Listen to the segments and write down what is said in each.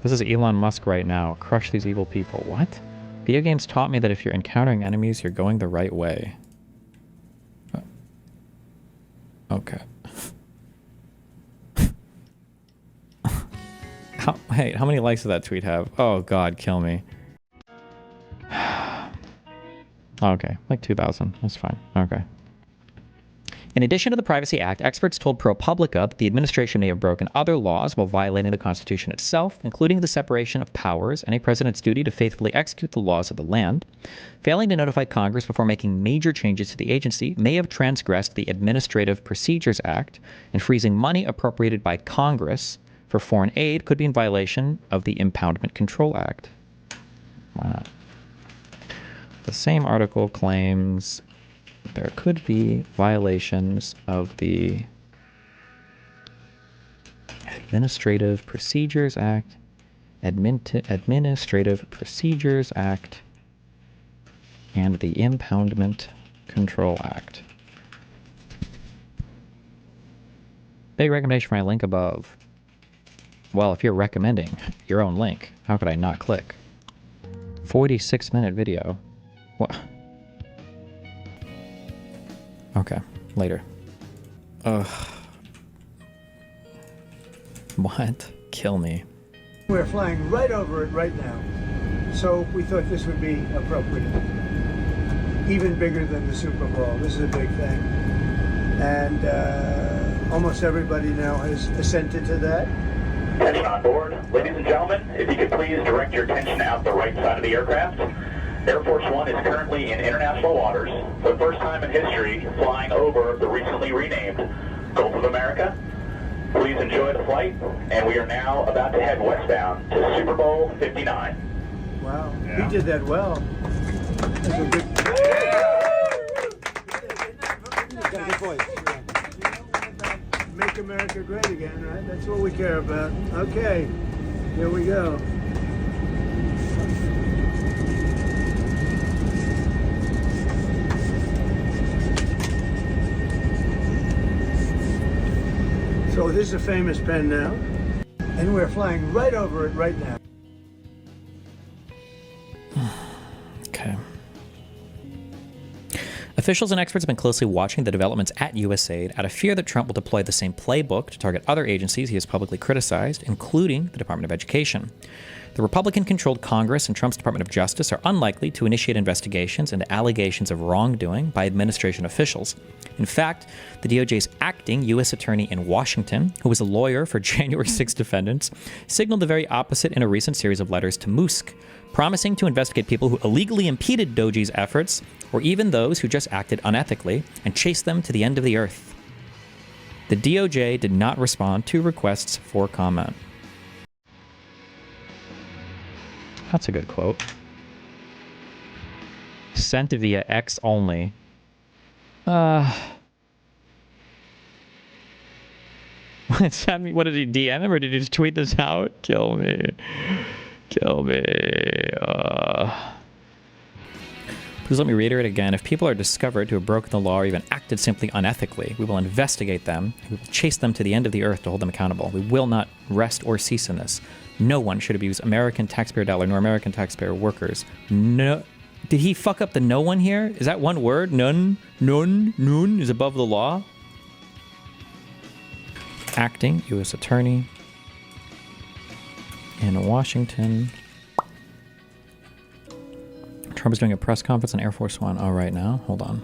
This is Elon Musk right now. Crush these evil people. What? Video games taught me that if you're encountering enemies, you're going the right way. Okay. Hey, how many likes did that tweet have? Oh god, kill me. Okay, like 2,000. That's fine. Okay. In addition to the Privacy Act, experts told ProPublica that the administration may have broken other laws while violating the Constitution itself, including the separation of powers and a president's duty to faithfully execute the laws of the land. Failing to notify Congress before making major changes to the agency may have transgressed the Administrative Procedures Act, and freezing money appropriated by Congress for foreign aid could be in violation of the Impoundment Control Act. Why not? The same article claims there could be violations of the Administrative Procedures Act, Administrative Procedures Act, and the Impoundment Control Act. Big recommendation for my link above. Well, if you're recommending your own link, how could I not click? 46-minute video. What? Okay, later. Ugh. What? Kill me. We're flying right over it right now. So we thought this would be appropriate. Even bigger than the Super Bowl. This is a big thing. And almost everybody now has assented to that. Attention on board. Ladies and gentlemen, if you could please direct your attention out the right side of the aircraft. Air Force One is currently in international waters for the first time in history, flying over the recently renamed Gulf of America. Please enjoy the flight, and we are now about to head westbound to Super Bowl 59. Wow, yeah. He did that well. That's a good... Make America great again, right? That's what we care about. Okay, here we go. So this is a famous pen now, and we're flying right over it right now. Okay. Officials and experts have been closely watching the developments at USAID out of fear that Trump will deploy the same playbook to target other agencies he has publicly criticized, including the Department of Education. The Republican-controlled Congress and Trump's Department of Justice are unlikely to initiate investigations into allegations of wrongdoing by administration officials. In fact, the DOJ's acting U.S. attorney in Washington, who was a lawyer for January 6 defendants, signaled the very opposite in a recent series of letters to Musk, promising to investigate people who illegally impeded DOJ's efforts, or even those who just acted unethically, and chase them to the end of the earth. The DOJ did not respond to requests for comment. That's a good quote. Sent via X only. What did he DM him, or did he just tweet this out? Kill me. Kill me. Please let me reiterate again. If people are discovered to have broken the law or even acted simply unethically, we will investigate them. We will chase them to the end of the earth to hold them accountable. We will not rest or cease in this. No one should abuse American taxpayer dollar nor American taxpayer workers. No. Did he fuck up the no one here? Is that one word? None is above the law? Acting U.S. Attorney in Washington. Trump is doing a press conference on Air Force One. Oh, right now? Hold on.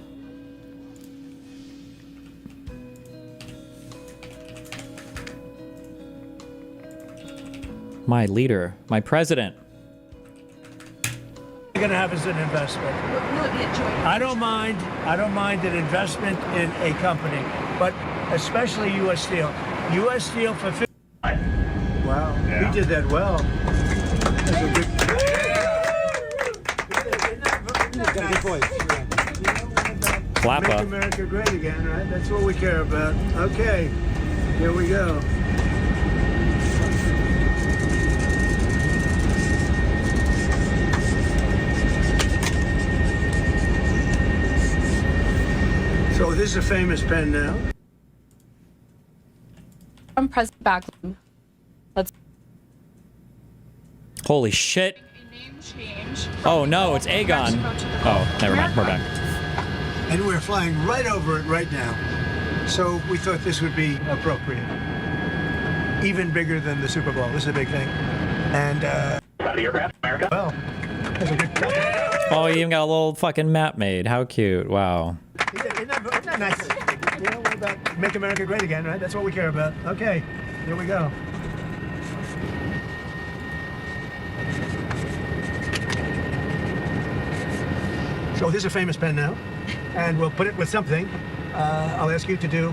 My leader, my president. We're going to have as an investment. I don't mind an investment in a company, but especially U.S. Steel. U.S. Steel for 50. Wow, yeah. He did that well. That's a good... Clap Make up. America great again, right? That's what we care about. Okay, here we go. So this is a famous pen now. From President Backlund. Let's. Holy shit. A name change. Oh no, it's Aegon. Oh, never mind. We're back. And we're flying right over it right now. So we thought this would be appropriate. Even bigger than the Super Bowl. This is a big thing. And, Out of the aircraft, America. well, that's a good... Oh, you even got a little fucking map made. How cute. Wow. Isn't that nice? You know, we're about make America great again, right? That's what we care about. Okay, here we go. So this is a famous pen now, and we'll put it with something. I'll ask you to do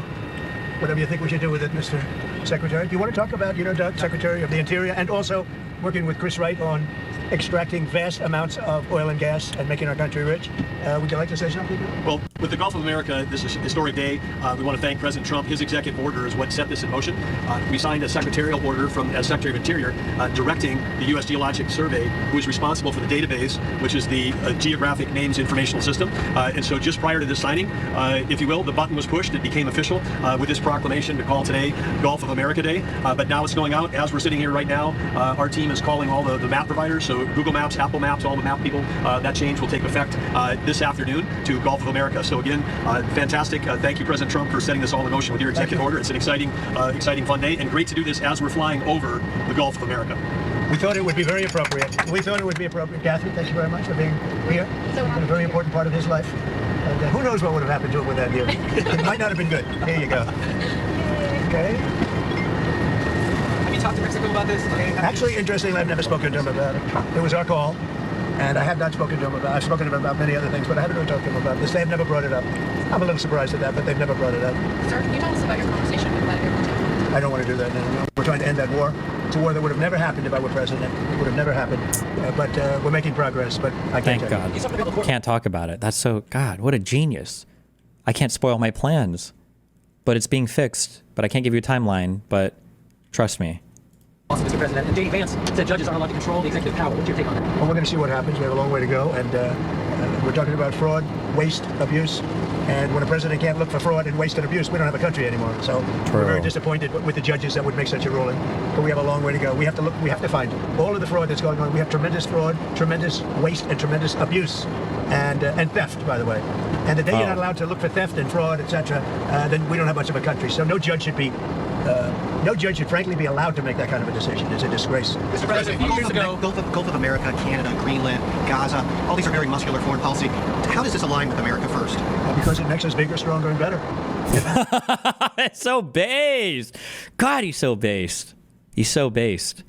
whatever you think we should do with it, Mr. Secretary. Do you want to talk about, Doug, Secretary of the Interior, and also working with Chris Wright on extracting vast amounts of oil and gas and making our country rich? Would you like to say something? Well, with the Gulf of America, this is a historic day. We want to thank President Trump. His executive order is what set this in motion. We signed a secretarial order as Secretary of Interior directing the U.S. Geologic Survey, who is responsible for the database, which is the Geographic Names Informational System. And so just prior to this signing, if you will, the button was pushed. It became official with this proclamation to call today Gulf of America Day. But now it's going out. As we're sitting here right now, our team is calling all the map providers, so Google Maps, Apple Maps, all the map people. That change will take effect this afternoon to Gulf of America. So again, fantastic. Thank you, President Trump, for setting this all in motion with your executive order. It's an exciting, fun day, and great to do this as we're flying over the Gulf of America. We thought it would be very appropriate. We thought it would be appropriate. Kathy, thank you very much for being here. It's been a very important part of his life. And who knows what would have happened to him without you. It might not have been good. Here you go. Okay. Have you talked to Mexico about this? Actually, interestingly, I've never spoken to him about it. It was our call. And I have not spoken to him about. I've spoken to him about many other things, but I haven't really talked to him about this. They have never brought it up. I'm a little surprised at that, but they've never brought it up. Sir, can you tell us about your conversation with Vladimir Putin? I don't want to do that. No. We're trying to end that war. It's a war that would have never happened if I were president. It would have never happened. But we're making progress. But I can't. Thank God. Can't talk about it. That's so. God, what a genius. I can't spoil my plans, but it's being fixed. But I can't give you a timeline. But trust me. Mr. President, and J.D. Vance said judges aren't allowed to control the executive power. What's your take on that? Well, we're going to see what happens. We have a long way to go, and we're talking about fraud, waste, abuse. And when a president can't look for fraud and waste and abuse, we don't have a country anymore. So we're very disappointed with the judges that would make such a ruling. But we have a long way to go. We have to look. We have to find all of the fraud that's going on. We have tremendous fraud, tremendous waste, and tremendous abuse, and theft, by the way. And the day you're not allowed to look for theft and fraud, etc., then we don't have much of a country. So no judge should be. No judge should frankly be allowed to make that kind of a decision. It's a disgrace. Mr. President, years ago, Gulf of America, Canada, Greenland, Gaza, all these are very muscular foreign policy. How does this align with America first? Because it makes us bigger, stronger, and better. It's so based. God, he's so based. He's so based.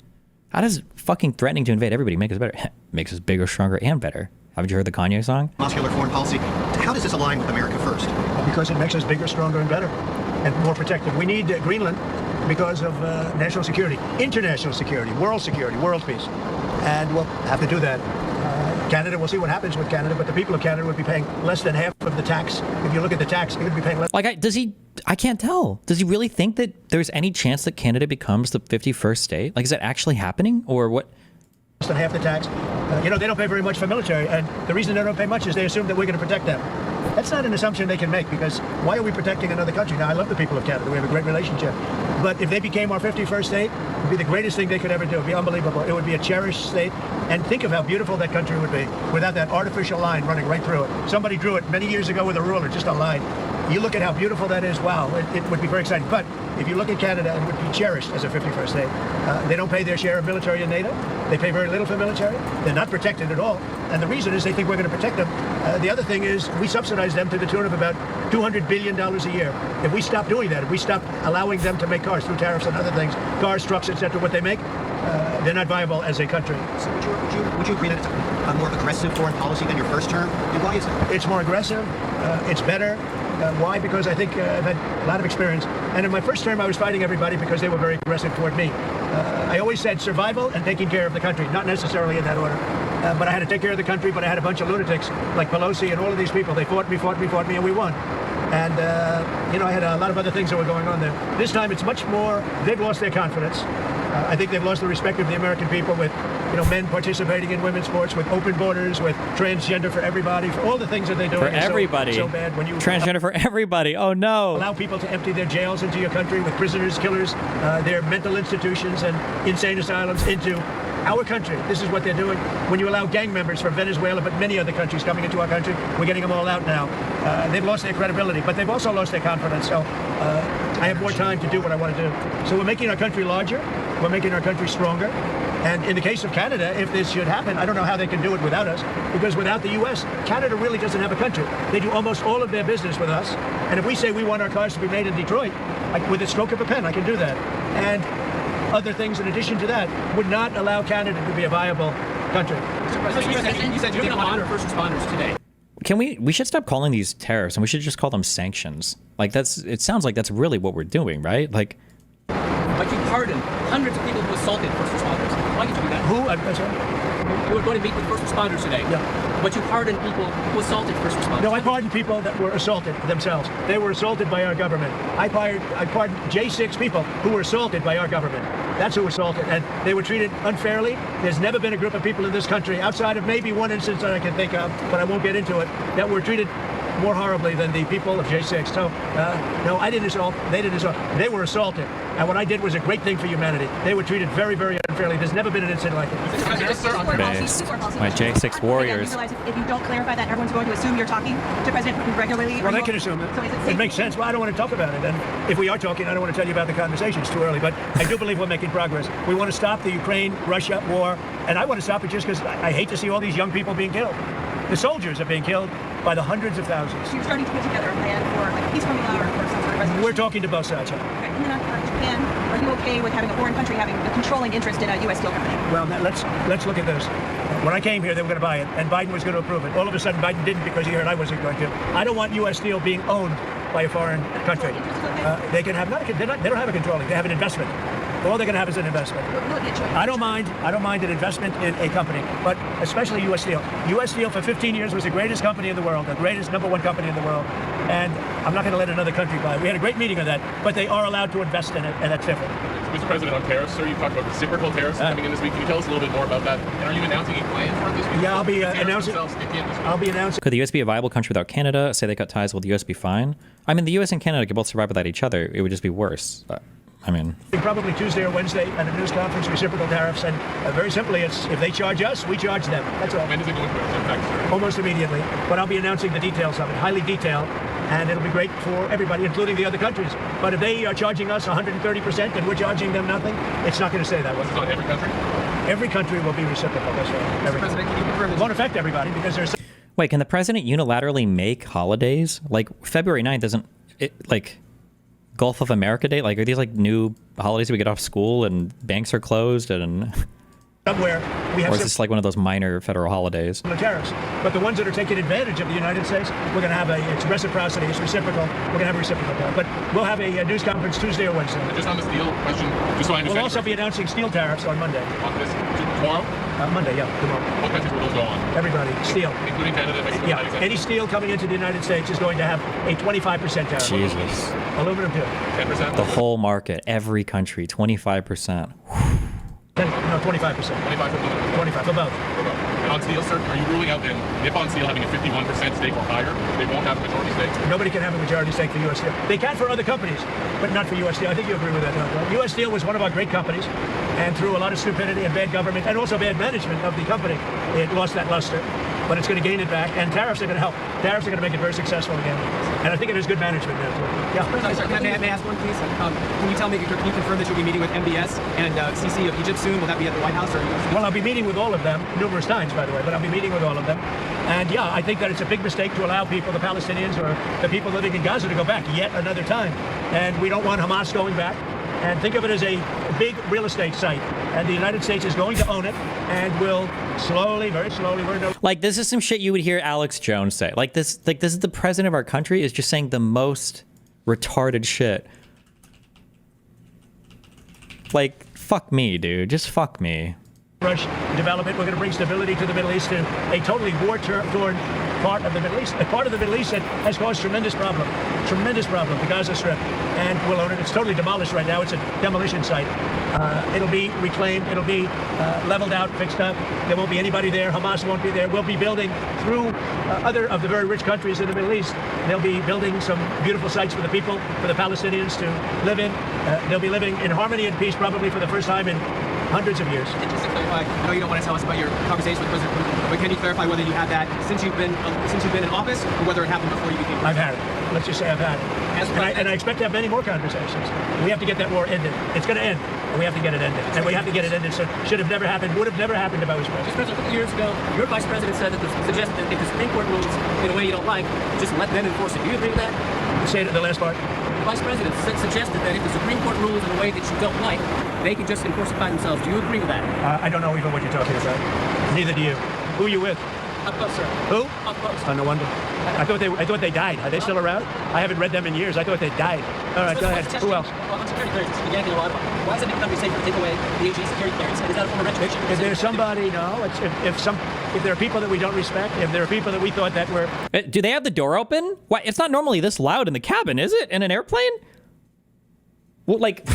How does fucking threatening to invade everybody make us better? Makes us bigger, stronger, and better. Haven't you heard the Kanye song? Muscular foreign policy. How does this align with America first? Because it makes us bigger, stronger, and better, and more protective. We need Greenland because of national security, international security, world peace. And we'll have to do that. Canada, we'll see what happens with Canada, but the people of Canada would be paying less than half of the tax. If you look at the tax, they would be paying less. Like, I can't tell. Does he really think that there's any chance that Canada becomes the 51st state? Like, is that actually happening, or what? Less than half the tax. They don't pay very much for military, and the reason they don't pay much is they assume that we're going to protect them. That's not an assumption they can make, because why are we protecting another country? Now, I love the people of Canada. We have a great relationship. But if they became our 51st state, it would be the greatest thing they could ever do. It would be unbelievable. It would be a cherished state. And think of how beautiful that country would be without that artificial line running right through it. Somebody drew it many years ago with a ruler, just a line. You look at how beautiful that is. Wow, it would be very exciting. But if you look at Canada, it would be cherished as a 51st state. They don't pay their share of military in NATO. They pay very little for military. They're not protected at all. And the reason is they think we're going to protect them. The other thing is we subsidize them to the tune of about $200 billion a year. If we stop doing that, if we stop allowing them to make cars through tariffs and other things, cars, trucks, etc., what they make, they're not viable as a country. So would you agree that it's a more aggressive foreign policy than your first term? And why is that? It's more aggressive. It's better. Why? Because I think I've had a lot of experience. And in my first term, I was fighting everybody because they were very aggressive toward me. I always said survival and taking care of the country, not necessarily in that order. But I had to take care of the country, but I had a bunch of lunatics like Pelosi and all of these people. They fought me, and we won. And, I had a lot of other things that were going on there. This time, it's much more, they've lost their confidence. I think they've lost the respect of the American people with, men participating in women's sports, with open borders, with transgender for everybody, for all the things that they're doing. For everybody. So bad when you transgender for everybody. Oh, no. Allow people to empty their jails into your country with prisoners, killers, their mental institutions and insane asylums into Our country, this is what they're doing. When you allow gang members from Venezuela, but many other countries coming into our country, we're getting them all out now. They've lost their credibility, but they've also lost their confidence. So I have more time to do what I want to do. So we're making our country larger. We're making our country stronger. And in the case of Canada, if this should happen, I don't know how they can do it without us, because without the U.S., Canada really doesn't have a country. They do almost all of their business with us. And if we say we want our cars to be made in Detroit, with a stroke of a pen, I can do that. And other things in addition to that would not allow Canada to be a viable country. Mr. President, you said you're going to honor first responders today. We should stop calling these tariffs, and we should just call them sanctions. Like, it sounds like that's really what we're doing, right? Like you pardoned hundreds of people who assaulted first responders. Why did you do that? Who? I'm sorry? You were going to meet with first responders today. Yeah. But you pardoned people who assaulted first responders. No, I pardoned people that were assaulted themselves. They were assaulted by our government. I pardoned J6 people who were assaulted by our government. That's who were assaulted. And they were treated unfairly. There's never been a group of people in this country, outside of maybe one instance that I can think of, but I won't get into it, that were treated more horribly than the people of J6. So, no, I didn't assault. They didn't assault. They were assaulted. And what I did was a great thing for humanity. They were treated very, very unfairly. There's never been an incident like it. My J6 warriors. You realize if you don't clarify that, everyone's going to assume you're talking to President Putin regularly. Well, they can assume it. So it makes sense. Well, I don't want to talk about it. And if we are talking, I don't want to tell you about the conversation. It's too early. But I do believe we're making progress. We want to stop the Ukraine-Russia war. And I want to stop it just because I hate to see all these young people being killed. The soldiers are being killed by the hundreds of thousands. You're starting to put together a plan for a peace formula or for some sort of resolution. We're talking to both sides. Okay. And then on Japan, are you okay with having a foreign country having a controlling interest in a U.S. steel company? Well, now let's look at this. When I came here, they were going to buy it, and Biden was going to approve it. All of a sudden, Biden didn't because he heard I wasn't going to. I don't want U.S. steel being owned by a foreign country. They can have they don't have a controlling. They have an investment. All they're going to have is an investment. I don't mind an investment in a company, but especially U.S. Steel. U.S. Steel for 15 years was the greatest company in the world, the greatest #1 company in the world, and I'm not going to let another country buy it. We had a great meeting on that, but they are allowed to invest in it, and that's different. Mr. President, on tariffs, sir, you talked about reciprocal tariffs coming in this week. Can you tell us a little bit more about that? And are you announcing a plan for it this week? Yeah, I'll be announcing. Could the U.S. be a viable country without Canada? Say they cut ties, will the U.S. be fine? I mean, the U.S. and Canada could both survive without each other. It would just be worse. Probably Tuesday or Wednesday at a news conference, reciprocal tariffs, and very simply, it's if they charge us, we charge them. That's all. When does it go into effect, sir? Almost immediately, but I'll be announcing the details of it, highly detailed, and it'll be great for everybody, including the other countries. But if they are charging us 130% and we're charging them nothing, it's not going to say that. Is it on every country? Every country will be reciprocal. That's right. Mr. President, can you confirm this? It won't affect everybody because there's. Wait, can the president unilaterally make holidays? Like February 9th isn't it like Gulf of America Day? Like, are these like new holidays we get off school and banks are closed and somewhere we have. Or is this like one of those minor federal holidays? Tariffs, but the ones that are taking advantage of the United States, we're going to have it's reciprocity, it's reciprocal. We're going to have a reciprocal tariff, but we'll have a news conference Tuesday or Wednesday. And just on the steel question, just so I understand. We'll also be announcing steel tariffs on Monday. On this tomorrow? Monday, yeah, tomorrow. What countries will those go on? Everybody, steel. Including Canada, Mexico, Yeah, any steel coming into the United States is going to have a 25% tariff. Jesus. Aluminum too. 10%? The whole market, every country, 25%. No, 25%. 25 for aluminum. 25 for both. And on steel, sir, are you ruling out then Nippon Steel having a 51% stake or higher? They won't have a majority stake? Nobody can have a majority stake for U.S. Steel. They can for other companies, but not for U.S. Steel. I think you agree with that, don't you? U.S. Steel was one of our great companies, and through a lot of stupidity and bad government, and also bad management of the company, it lost that luster. But it's going to gain it back, and tariffs are going to help. Tariffs are going to make it very successful again. And I think it is good management now, too. Yeah. Sorry, may I ask one, please? Can you can you confirm that you'll be meeting with MBS and CC of Egypt soon? Will that be at the White House? Or Well, I'll be meeting with all of them, numerous times, by the way, but I'll be meeting with all of them. And yeah, I think that it's a big mistake to allow people, the Palestinians or the people living in Gaza, to go back yet another time. And we don't want Hamas going back. And think of it as a big real estate site. And the United States is going to own it and will slowly, very slowly, like, this is some shit you would hear Alex Jones say. Like this is the president of our country is just saying the most retarded shit. Like, fuck me, dude. Just fuck me. Rush development. We're going to bring stability to the Middle East, to a totally war-torn part of the Middle East, a part of the Middle East that has caused tremendous problem. tremendous problem, the Gaza Strip, and we'll own it. It's totally demolished right now. It's a demolition site. It'll be reclaimed. It'll be leveled out, fixed up. There won't be anybody there. Hamas won't be there. We'll be building through other of the very rich countries in the Middle East. They'll be building some beautiful sites for the people, for the Palestinians to live in. They'll be living in harmony and peace probably for the first time in hundreds of years. And just to clarify, I know you don't want to tell us about your conversation with President Putin, but can you clarify whether you had that since you've been in office, or whether it happened before you became president? I've had it. Let's just say I've had it. And I expect to have many more conversations. We have to get that war ended. It's going to end, and we have to get it ended. And we have to get it ended. So should have never happened. Would have never happened if I was president. President, a couple years ago, your vice president said that suggested that if the Supreme Court rules in a way you don't like, just let them enforce it. Do you agree with that? Say it at the last part. The vice president suggested that if the Supreme Court rules in a way that you don't like, they can just enforce it by themselves. Do you agree with that? I don't know even what you're talking about. Neither do you. Who are you with? Up close, sir. Who? Up close. Oh, no wonder. I thought they died. Are they still around? I haven't read them in years. I thought they died. All right, go ahead. Who else? Well, on security clearance, it's been yanking a lot about. Why is it becoming safer to take away the AG security clearance? Is that a form of retribution? If there's somebody, no. If there are people that we don't respect, if there are people that we thought that were... Do they have the door open? Why? It's not normally this loud in the cabin, is it? In an airplane? Well, like,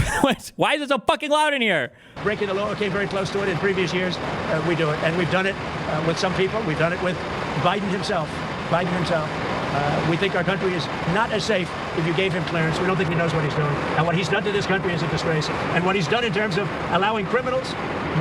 why is it so fucking loud in here? Breaking the law came very close to it in previous years. We do it. And we've done it with some people. We've done it with Biden himself. We think our country is not as safe if you gave him clearance. We don't think he knows what he's doing. And what he's done to this country is a disgrace. And what he's done in terms of allowing criminals,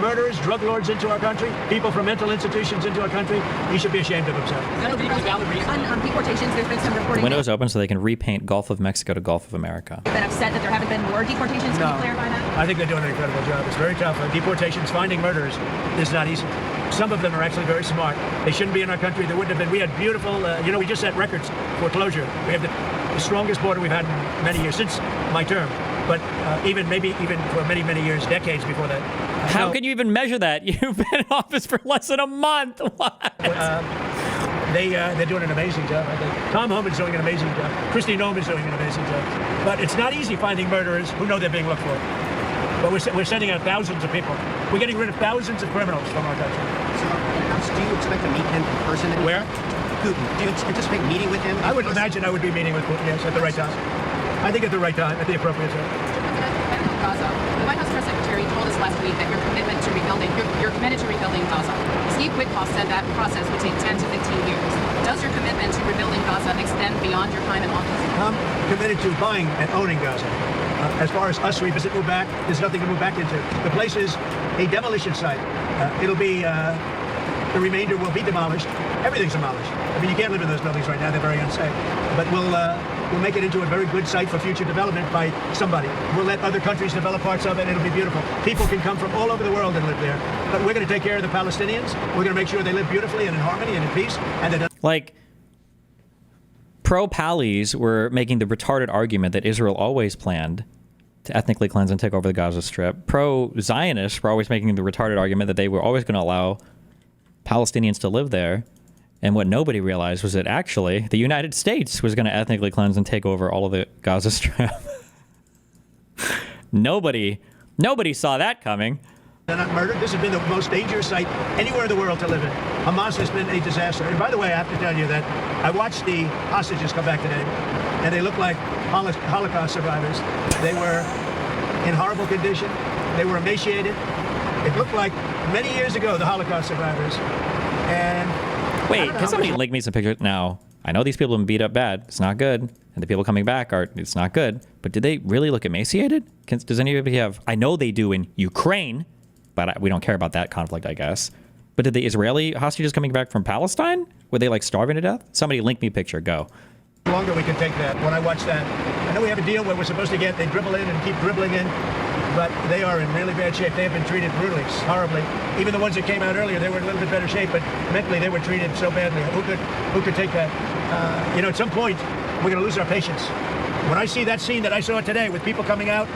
murderers, drug lords into our country, people from mental institutions into our country, he should be ashamed of himself. Is that a really valid reason? On deportations, there's been some reporting. Windows open so they can repaint Gulf of Mexico to Gulf of America. You've been upset that there haven't been more deportations. Can you clarify that? I think they're doing an incredible job. It's very tough. Deportations, finding murderers is not easy. Some of them are actually very smart. They shouldn't be in our country. They wouldn't have been. We had beautiful, we just set records for closure. We have the strongest border we've had in many years, since my term. But even for many, many years, decades before that. How can you even measure that? You've been in office for less than a month. What? They're doing an amazing job, I think. Tom Homan's doing an amazing job. Kristi Noem's doing an amazing job. But it's not easy finding murderers who know they're being looked for. But we're sending out thousands of people. We're getting rid of thousands of criminals from our country. So, do you expect to meet him in person? Where? Putin. Do you anticipate meeting with him? I would imagine I would be meeting with Putin, yes, at the right time. I think at the right time, at the appropriate time. Gaza. The White House press secretary told us last week that you're committed to rebuilding Gaza. Steve Witkoff said that process would take 10 to 15 years. Does your commitment to rebuilding Gaza extend beyond your time in office? I'm committed to buying and owning Gaza. As far as us move back, there's nothing to move back into. The place is a demolition site. It'll be, the remainder will be demolished. Everything's demolished. I mean, you can't live in those buildings right now. They're very unsafe. But we'll make it into a very good site for future development by somebody. We'll let other countries develop parts of it. It'll be beautiful. People can come from all over the world and live there. But we're going to take care of the Palestinians. We're going to make sure they live beautifully and in harmony and in peace. And that like, pro-Pallies were making the retarded argument that Israel always planned to ethnically cleanse and take over the Gaza Strip. Pro-Zionists were always making the retarded argument that they were always going to allow Palestinians to live there. And what nobody realized was that actually the United States was going to ethnically cleanse and take over all of the Gaza Strip. Nobody saw that coming. They're not murdered. This has been the most dangerous site anywhere in the world to live in. Hamas has been a disaster. And by the way, I have to tell you that I watched the hostages come back today, and they look like Holocaust survivors. They were in horrible condition. They were emaciated. It looked like many years ago, the Holocaust survivors. And wait, can somebody link me some pictures? Now, I know these people have been beat up bad. It's not good. And the people coming back it's not good. But did they really look emaciated? Does anybody have... I know they do in Ukraine, but we don't care about that conflict, I guess. But did the Israeli hostages coming back from Palestine? Were they like starving to death? Somebody link me a picture. Go. Longer we can take that. When I watch that, I know we have a deal where we're supposed to they dribble in and keep dribbling in, but they are in really bad shape. They have been treated brutally, horribly. Even the ones that came out earlier, they were in a little bit better shape, but mentally they were treated so badly. Who could take that? At some point, we're going to lose our patience. When I see that scene that I saw today with people coming out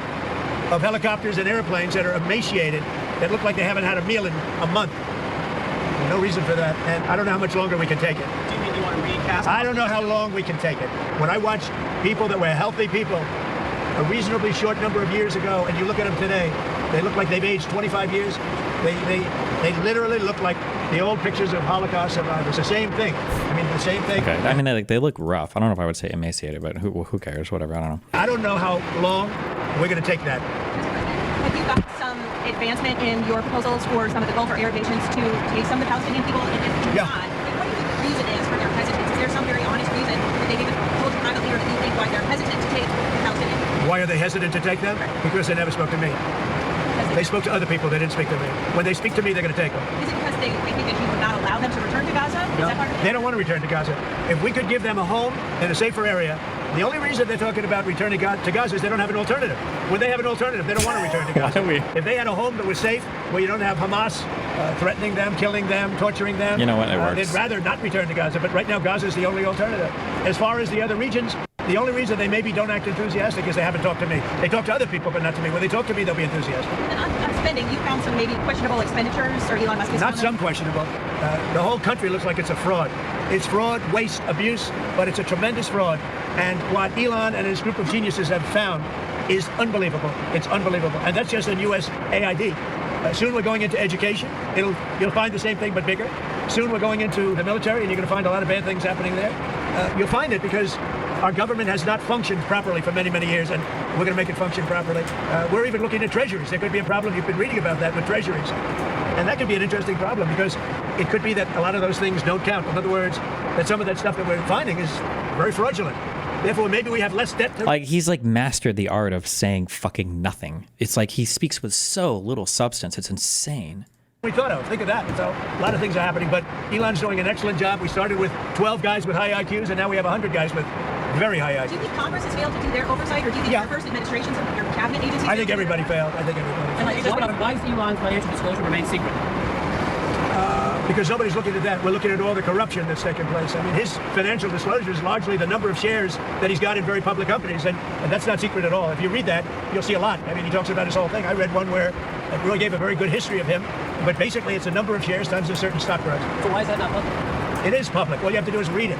of helicopters and airplanes that are emaciated, that look like they haven't had a meal in a month, no reason for that, and I don't know how much longer we can take it. Do you mean you want to recast? I don't know how long we can take it. When I watch people that were healthy people a reasonably short number of years ago, and you look at them today, They look like they've aged 25 years. They literally look like the old pictures of Holocaust survivors. The same thing. I mean, the same thing. Okay. I mean, they look rough. I don't know if I would say emaciated, but who cares? Whatever. I don't know. I don't know how long we're going to take that. Have you got some advancement in your proposals for some of the Gulf or Arab nations to take some of the Palestinian people? And if Yeah. not, what do you think the reason is for their hesitance? Is there some very honest reason that they've even told you privately, or do you think why they're hesitant to take the Palestinians? Why are they hesitant to take them? Because they never spoke to me. They spoke to other people. They didn't speak to me. When they speak to me, they're going to take them. Is it because they think that you would not allow them to return to Gaza? Is that part of it? They don't want to return to Gaza. If we could give them a home in a safer area, the only reason they're talking about returning to Gaza is they don't have an alternative. When they have an alternative, they don't want to return to Gaza. If they had a home that was safe, where you don't have Hamas threatening them, killing them, torturing them, You know what? It works. they'd rather not return to Gaza. But right now, Gaza is the only alternative. As far as the other regions, the only reason they maybe don't act enthusiastic is they haven't talked to me. They talk to other people, but not to me. When they talk to me, they'll be enthusiastic. And on spending, you found some maybe questionable expenditures, or Elon Musk is Not some questionable. The whole country looks like it's a fraud. It's fraud, waste, abuse, but it's a tremendous fraud. And what Elon and his group of geniuses have found is unbelievable. It's unbelievable. And that's just in USAID. Soon we're going into education. You'll find the same thing, but bigger. Soon we're going into the military, and you're going to find a lot of bad things happening there. You'll find it because our government has not functioned properly for many, many years, and we're going to make it function properly. We're even looking at treasuries. There could be a problem. You've been reading about that with treasuries. And that could be an interesting problem, because it could be that a lot of those things don't count. In other words, that some of that stuff that we're finding is very fraudulent. Therefore, maybe we have less debt. Like, he's like mastered the art of saying fucking nothing. It's like he speaks with so little substance. It's insane. We thought of. Think of that. So a lot of things are happening, but Elon's doing an excellent job. We started with 12 guys with high IQs, and now we have 100 guys with very high IQs. Do you think Congress has failed to do their oversight, or do you think your first administrations of your cabinet agencies? I think everybody failed. I think everybody failed. Why does Elon's financial disclosure remain secret? Because nobody's looking at that. We're looking at all the corruption that's taken place. I mean, his financial disclosure is largely the number of shares that he's got in very public companies, and that's not secret at all. If you read that, you'll see a lot. I mean, he talks about his whole thing. I read one where it really gave a very good history of him, but basically it's a number of shares times a certain stock price. So why is that not public? It is public. All you have to do is read it.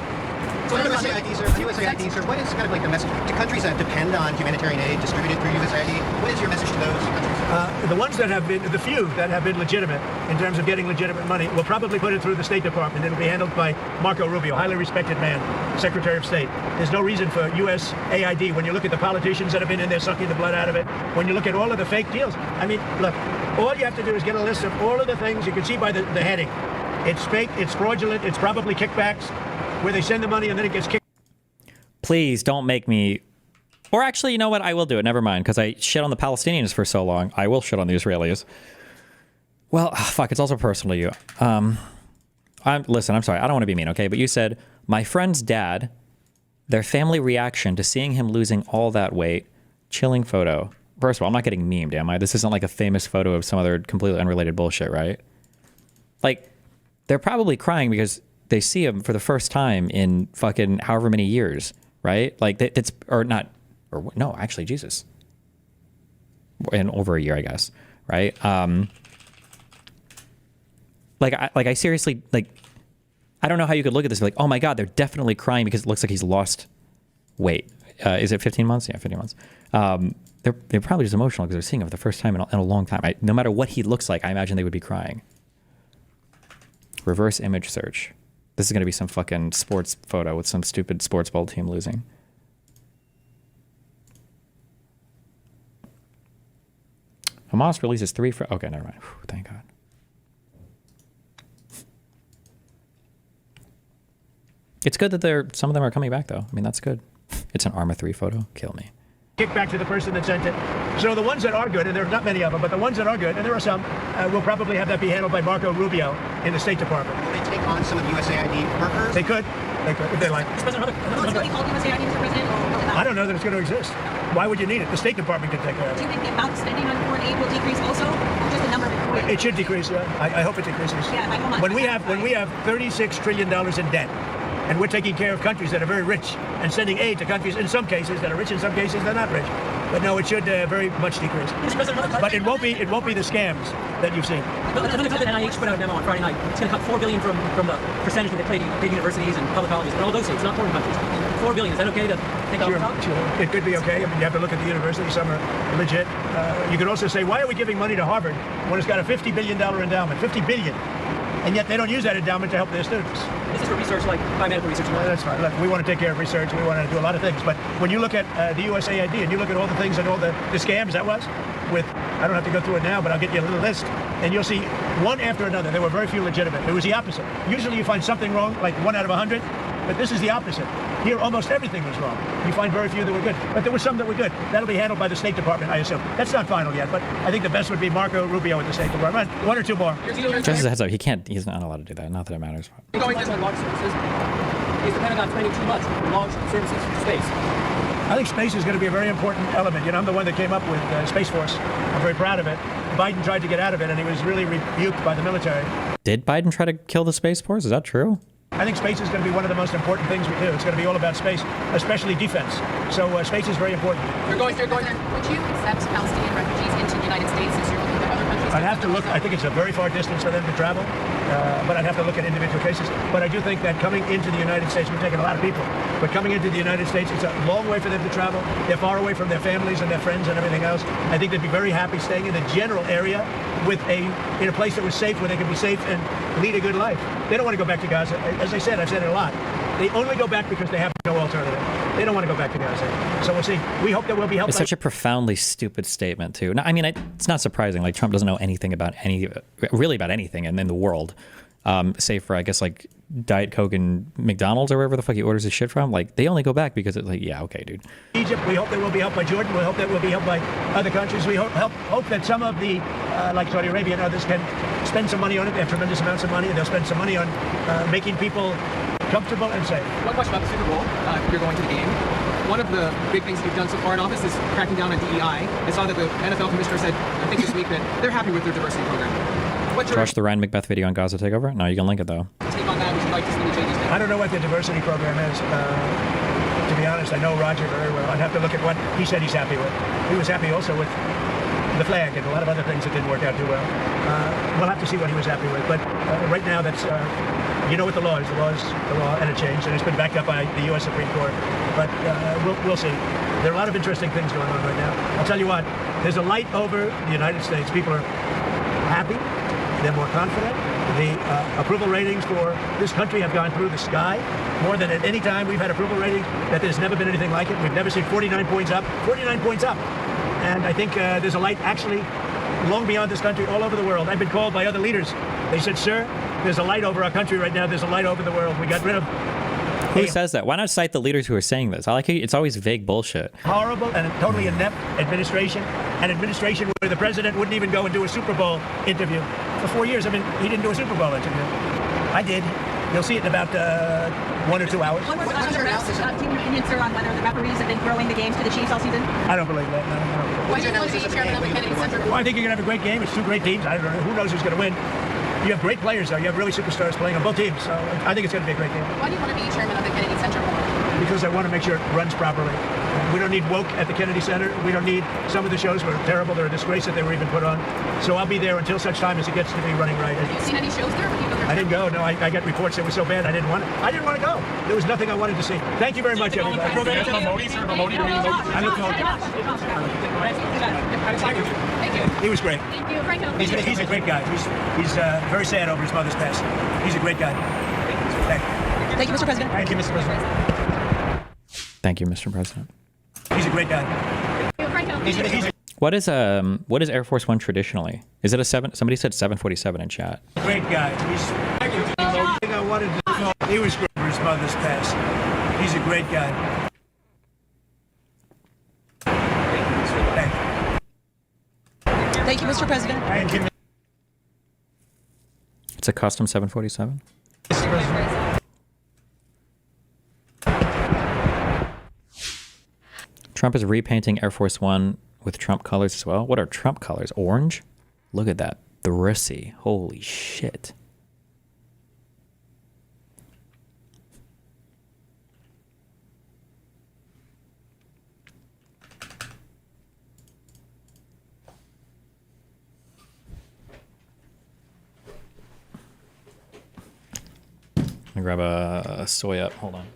So USAID, sir, what is kind of like the message to countries that depend on humanitarian aid distributed through USAID? What is your message to those countries? The ones that have been, the few that have been legitimate in terms of getting legitimate money, will probably put it through the State Department. It'll be handled by Marco Rubio, highly respected man, Secretary of State. There's no reason for USAID, when you look at the politicians that have been in there sucking the blood out of it, when you look at all of the fake deals. I mean, look, all you have to do is get a list of all of the things you can see by the heading. It's fake, it's fraudulent, it's probably kickbacks, where they send the money and then it gets kicked. Please don't make me... Or actually, you know what? I will do it. Never mind, because I shit on the Palestinians for so long. I will shit on the Israelis. Well, fuck, it's also personal to you. Listen, I'm sorry. I don't want to be mean, okay? But you said, my friend's dad, their family reaction to seeing him losing all that weight, chilling photo. First of all, I'm not getting memed, am I? This isn't like a famous photo of some other completely unrelated bullshit, right? Like, they're probably crying because they see him for the first time in fucking however many years, right? Like, it's, or not, or no, actually, Jesus. In over a year, I guess, right? I seriously, like, I don't know how you could look at this and be like, oh my God, they're definitely crying because it looks like he's lost weight. Is it 15 months? Yeah, 15 months. They're probably just emotional because they're seeing him for the first time in a long time. No matter what he looks like, I imagine they would be crying. Reverse image search. This is going to be some fucking sports photo with some stupid sports ball team losing. Hamas releases 3 for... Okay, never mind. Whew, thank God. It's good that some of them are coming back, though. I mean, that's good. It's an Arma 3 photo. Kill me. Kick back to the person that sent it. So the ones that are good, and there are not many of them, but the ones that are good, and there are some, will probably have that be handled by Marco Rubio in the State Department. Will they take on some of the USAID workers? They could, if they like. Will it still be called USAID, Mr. President? I don't know that it's going to exist. Why would you need it? The State Department can take care of Do it. you think the amount of spending on foreign aid will decrease also, or just the number of employees? It should decrease, yeah. I hope it decreases. Yeah, like how much? When we have $36 trillion in debt, and we're taking care of countries that are very rich and sending aid to countries, in some cases, that are rich, in some cases, they're not rich. But no, it should very much decrease. But it won't be the scams that you've seen. Another company, NIH, put out a memo on Friday night. It's going to cut $4 billion from the percentage that they pay to universities and public colleges, but all those states, not foreign countries. $4 billion. Is that okay to take Sure, off? sure. It could be okay. I mean, you have to look at the university. Some are legit. You could also say, why are we giving money to Harvard when it's got a $50 billion endowment? $50 billion. And yet they don't use that endowment to help their students. This is for research, like biomedical research. Well, that's fine. Look, we want to take care of research. We want to do a lot of things. But when you look at the USAID and you look at all the things and all the scams that was with, I don't have to go through it now, but I'll get you a little list. And you'll see one after another. There were very few legitimate. It was the opposite. Usually you find something wrong, like 1 out of 100. But this is the opposite. Here, almost everything was wrong. You find very few that were good. But there were some that were good. That'll be handled by the State Department, I assume. That's not final yet, but I think the best would be Marco Rubio at the State Department. One or two more. Just as a heads up, he's not allowed to do that. Not that it matters. Going to launch services. Is the Pentagon spending too much to launch services to space? I think space is going to be a very important element. You know, I'm the one that came up with Space Force. I'm very proud of it. Biden tried to get out of it, and he was really rebuked by the military. Did Biden try to kill the Space Force? Is that true? I think space is going to be one of the most important things we do. It's going to be all about space, especially defense. So space is very important. Would you accept Palestinian refugees into the United States since you're looking at other countries? I'd have to look. I think it's a very far distance for them to travel, but I'd have to look at individual cases. But I do think that coming into the United States, we're taking a lot of people, but coming into the United States, it's a long way for them to travel. They're far away from their families and their friends and everything else. I think they'd be very happy staying in the general area in a place that was safe, where they could be safe and lead a good life. They don't want to go back to Gaza. As I said, I've said it a lot. They only go back because they have no alternative. They don't want to go back to Gaza. So we'll see. We hope that we'll be helped. It's such a profoundly stupid statement, too. No, I mean, it's not surprising. Like, Trump doesn't know anything about really about anything in the world, save for, I guess, like Diet Coke and McDonald's or wherever the fuck he orders his shit from. Like, they only go back because it's like, yeah, okay, dude. Egypt, we hope that we'll be helped by Jordan. We hope that we'll be helped by other countries. We hope that some of the, like Saudi Arabia and others, can spend some money on it. They have tremendous amounts of money. They'll spend some money on making people comfortable and safe. One question about the Super Bowl. You're going to the game. One of the big things that you've done so far in office is cracking down on DEI. I saw that the NFL commissioner said, I think this week, that they're happy with their diversity program. What's your Watch the Ryan McBeth video on Gaza takeover? No, you can link it, though. take on that? Would you like to see any changes there? I don't know what the diversity program is. To be honest, I know Roger very well. I'd have to look at what he said he's happy with. He was happy also with the flag and a lot of other things that didn't work out too well. We'll have to see what he was happy with. But right now, that's you know what the law is. The law is the law, and it changed, and it's been backed up by the U.S. Supreme Court. But we'll see. There are a lot of interesting things going on right now. I'll tell you what, there's a light over the United States. People are happy. They're more confident. The approval ratings for this country have gone through the sky. More than at any time we've had approval ratings that there's never been anything like it. We've never seen 49 points up. 49 points up. And I think there's a light actually long beyond this country, all over the world. I've been called by other leaders. They said, sir, there's a light over our country right now. There's a light over the world. We got rid of... Who says that? Why not cite the leaders who are saying this? I like it. It's always vague bullshit. Horrible and totally inept administration. An administration where the president wouldn't even go and do a Super Bowl interview. For 4 years, I mean, he didn't do a Super Bowl interview. I did. You'll see it in about 1 or 2 hours. One more question about team opinion, sir, on whether the referees have been throwing the games to the Chiefs all season. I don't believe that. No. Why do you want to be chairman of the Kennedy Center? Well, I think you're going to have a great game. It's 2 great teams. I don't know. Who knows who's going to win? You have great players, though. You have really superstars playing on both teams. So I think it's going to be a great game. Why do you want to be chairman of the Kennedy Center more? Because I want to make sure it runs properly. We don't need woke at the Kennedy Center. We don't need some of the shows were terrible. They're a disgrace that they were even put on. So I'll be there until such time as it gets to be running right. Have you seen any shows there? I didn't go. No, I got reports that were so bad I didn't want to go. There was nothing I wanted to see. Thank you very much, everybody. I look forward to it. Thank you. He was great. Thank you. Frank, He's a great guy. He's very sad over his mother's passing. He's a great guy. Thank you, Mr. President. Thank you, Mr. President. Thank you, Mr. President. He's a great guy. What is Air Force One traditionally? Is it a 7? Somebody said 747 in chat. Great guy. Thing I wanted to know. He was great for his mother's passing. He's a great guy. Thank you, Mr. President. Thank you, It's a custom 747. Mr. President. Trump is repainting Air Force One with Trump colors as well. What are Trump colors? Orange? Look at that. Thrissy. Holy shit. Let me grab a soy up. Hold on.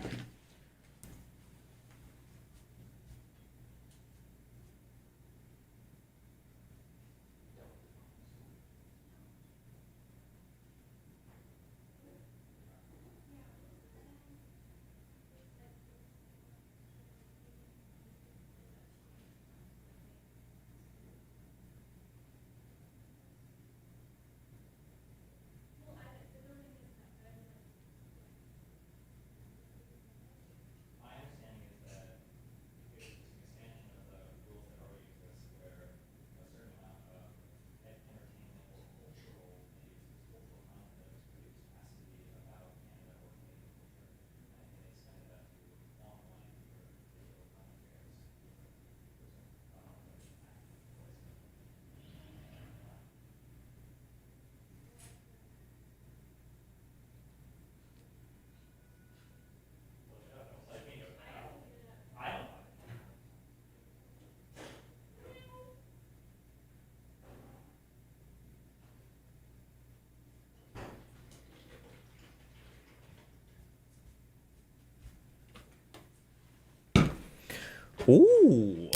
Ooh.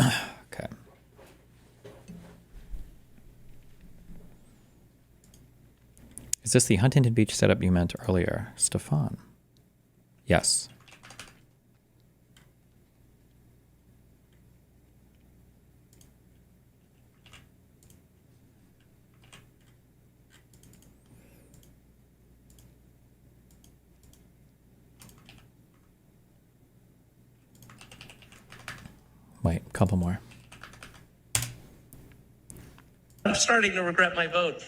Okay. Is this the Huntington Beach setup you meant earlier, Stefan? Yes. Wait, a couple more. I'm starting to regret my vote.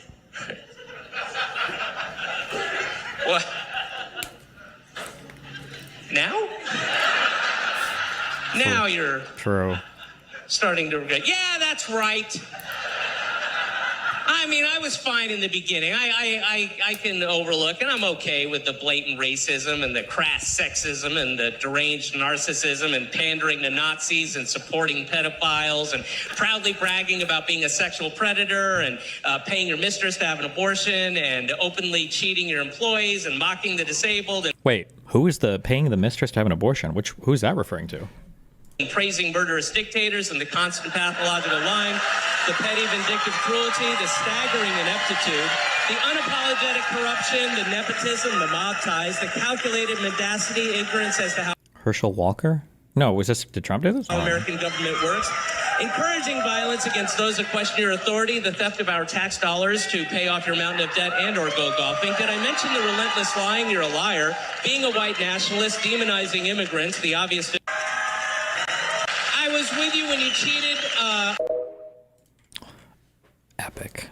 What? Now? Now you're True. starting to regret. Yeah, that's right. I mean, I was fine in the beginning. I can overlook, and I'm okay with the blatant racism and the crass sexism and the deranged narcissism and pandering to Nazis and supporting pedophiles and proudly bragging about being a sexual predator and paying your mistress to have an abortion and openly cheating your employees and mocking the disabled and Wait, who is the paying the mistress to have an abortion? Who's that referring to? praising murderous dictators and the constant pathological lying, the petty vindictive cruelty, the staggering ineptitude, the unapologetic corruption, the nepotism, the mob ties, the calculated mendacity, ignorance as to how Herschel Walker? No, did Trump do this? American government works, encouraging violence against those that question your authority, the theft of our tax dollars to pay off your mountain of debt and or go golfing. Did I mention the relentless lying? You're a liar. Being a white nationalist, demonizing immigrants, the obvious... I was with you when you cheated. Epic.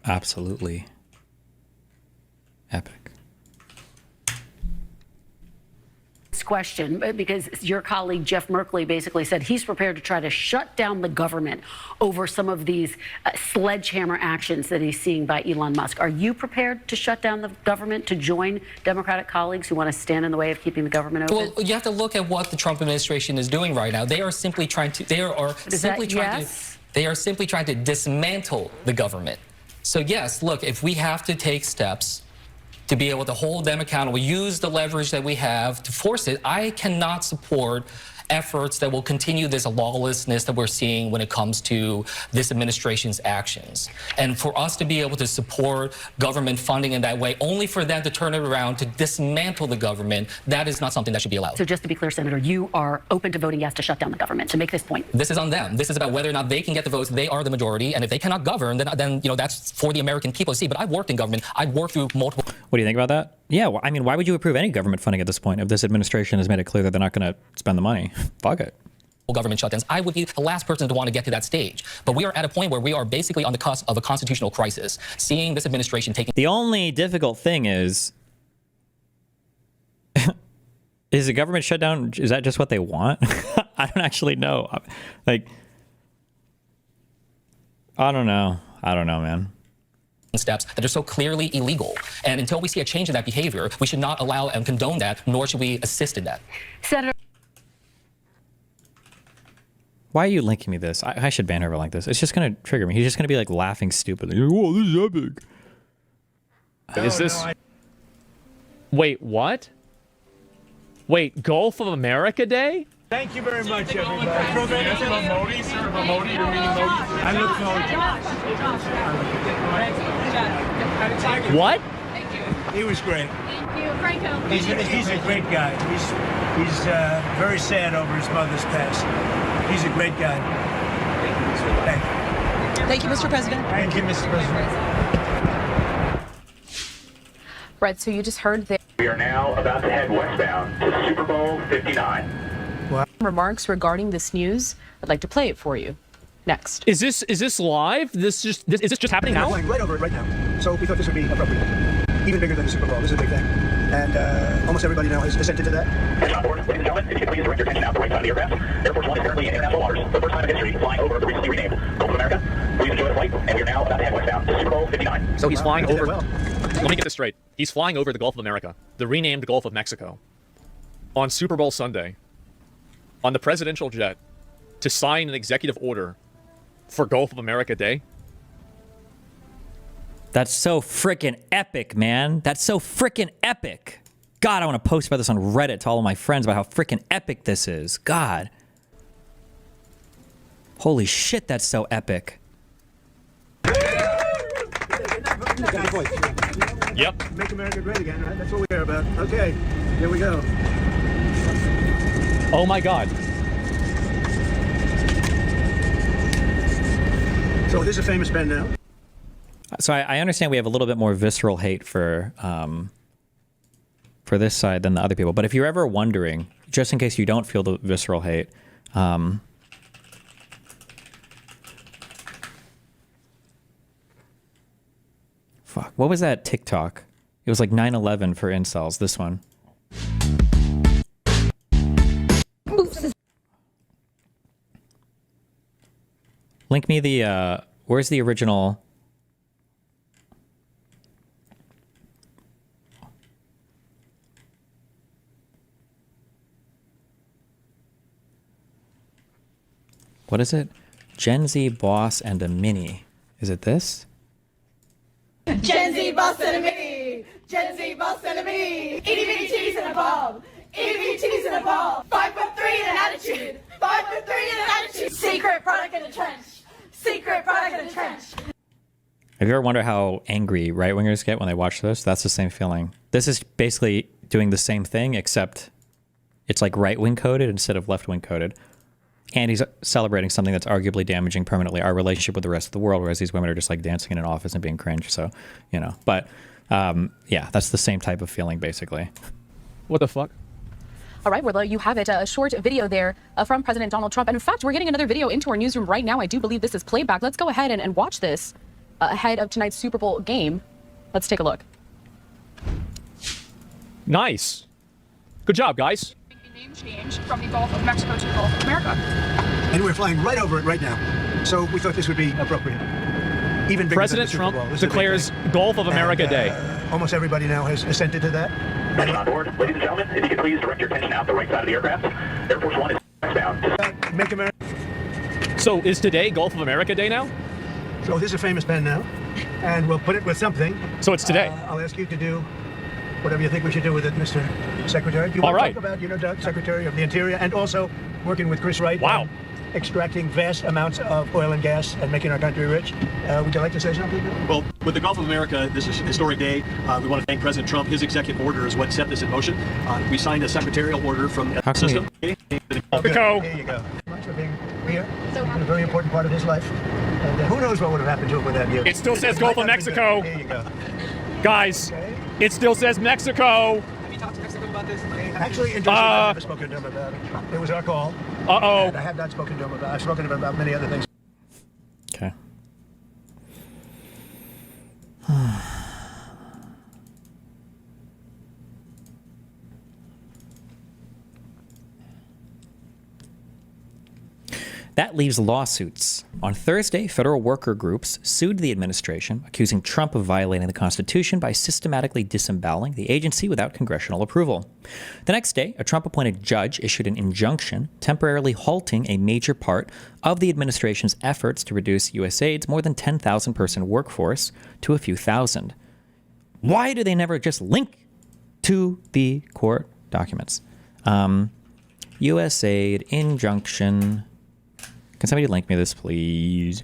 Absolutely. Epic. Question, because your colleague Jeff Merkley basically said he's prepared to try to shut down the government over some of these sledgehammer actions that he's seeing by Elon Musk. Are you prepared to shut down the government, to join Democratic colleagues who want to stand in the way of keeping the government open? Well, you have to look at what the Trump administration is doing right now. They are simply trying to they are simply trying to dismantle the government. So yes, look, if we have to take steps to be able to hold them accountable, use the leverage that we have to force it, I cannot support efforts that will continue this lawlessness that we're seeing when it comes to this administration's actions. And for us to be able to support government funding in that way, only for them to turn it around to dismantle the government, that is not something that should be allowed. So just to be clear, Senator, you are open to voting yes to shut down the government, to make this point. This is on them. This is about whether or not they can get the votes. They are the majority, and if they cannot govern, then that's for the American people to see. But I've worked in government. I've worked through multiple... What do you think about that? Yeah, well, I mean, why would you approve any government funding at this point if this administration has made it clear that they're not going to spend the money? Fuck it. Government shutdowns. I would be the last person to want to get to that stage. But we are at a point where we are basically on the cusp of a constitutional crisis, seeing this administration taking... The only difficult thing is a government shutdown, is that just what they want? I don't actually know. Like, I don't know, man. Steps that are so clearly illegal. And until we see a change in that behavior, we should not allow and condone that, nor should we assist in that. Senator... Why are you linking me this? I should ban whoever like this. It's just going to trigger me. He's just going to be like laughing stupidly. Whoa, this is epic. Is this... Wait, what? Wait, Gulf of America Day? Thank you very much, everybody. Yes, Modi, sir. Modi, you're meeting Modi. I look forward to it. What? He was great. Thank you, Franco. He's a great guy. He's very sad over his mother's passing. He's a great guy. Thank you. Thank you, Mr. President. Thank you, Mr. President. Brett, so you just heard the We are now about to head westbound to Super Bowl 59. remarks regarding this news. I'd like to play it for you. Next. Is this live? Is this just happening now? We're right over it right now. So we thought this would be appropriate. Even bigger than the Super Bowl. This is a big thing. And almost everybody now has assented to that. Attention on board, ladies and gentlemen, if you could please direct your attention out the right side of the aircraft. Air Force One is currently in international waters, for the first time in history, flying over the recently renamed Gulf of America. Please enjoy the flight, and we are now about to head westbound to Super Bowl 59. So he's flying over... Well. Let me get this straight. He's flying over the Gulf of America, the renamed Gulf of Mexico, on Super Bowl Sunday, on the presidential jet, to sign an executive order for Gulf of America Day. That's so freaking epic, man. That's so freaking epic. God, I want to post about this on Reddit to all of my friends about how freaking epic this is. God. Holy shit, that's so epic. Yep. Make America great again, right? That's what we care about. Okay, here we go. Oh my God. So this is a famous pen now. So I understand we have a little bit more visceral hate for this side than the other people. But if you're ever wondering, just in case you don't feel the visceral hate, fuck, what was that TikTok? It was like 9/11 for incels, this one. Link me the, where's the original? What is it? Gen Z boss and a mini. Is it this? Gen Z boss and a mini. Gen Z boss and a mini. Itty bitty titties and a bulb. Itty bitty titties and a bulb. 5'3" and an attitude. 5'3" and an attitude. Secret product in the trench. Secret product in the trench. Have you ever wondered how angry right-wingers get when they watch this? That's the same feeling. This is basically doing the same thing, except it's like right-wing coded instead of left-wing coded. And he's celebrating something that's arguably damaging permanently our relationship with the rest of the world, whereas these women are just like dancing in an office and being cringe. So, you know, but yeah, that's the same type of feeling, basically. What the fuck? All right, well, you have it, a short video there from President Donald Trump. And in fact, we're getting another video into our newsroom right now. I do believe this is playback. Let's go ahead and watch this ahead of tonight's Super Bowl game. Let's take a look. Nice. Good job, guys. Name change from the Gulf of Mexico to the Gulf of America. And we're flying right over it right now. So we thought this would be appropriate. Even bigger President than the Super Trump Bowl. declares Gulf of America Day. Almost everybody now has assented to that. On board. Ladies and gentlemen, if you could please direct your attention out the right side of the aircraft. Air Force One is bound. Make America. So is today Gulf of America Day now? So this is a famous pen now. And we'll put it with something. So it's today. I'll ask you to do whatever you think we should do with it, Mr. Secretary. Do you want to talk about, Doug, Secretary of the Interior, and also working with Chris Wright? Wow. Extracting vast amounts of oil and gas and making our country rich. Would you like to say something? Well, with the Gulf of America, this is a historic day. We want to thank President Trump. His executive order is what set this in motion. We signed a secretarial order from the system. Here you go. Much for being here. It's been a very important part of his life. And who knows what would have happened to him without you. It still says Gulf of Mexico. Here you go. Guys, it still says Mexico. Have you talked to Mexico about this? Actually, interestingly, I've never spoken to him about it. It was our call. Uh-oh. And I have not spoken to him about it. I've spoken to him about many other things. Okay. That leaves lawsuits. On Thursday, federal worker groups sued the administration, accusing Trump of violating the Constitution by systematically disemboweling the agency without congressional approval. The next day, a Trump-appointed judge issued an injunction temporarily halting a major part of the administration's efforts to reduce USAID's more than 10,000-person workforce to a few thousand. Why do they never just link to the court documents? USAID injunction. Can somebody link me this, please?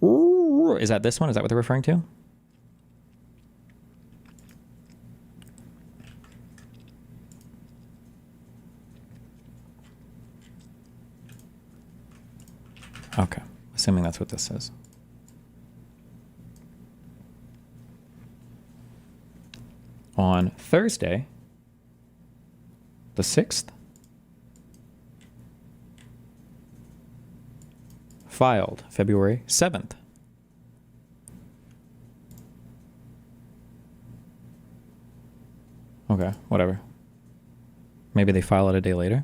Ooh, is that this one? Is that what they're referring to? Okay, assuming that's what this is. On Thursday, the 6th, filed February 7th. Okay, whatever. Maybe they file it a day later.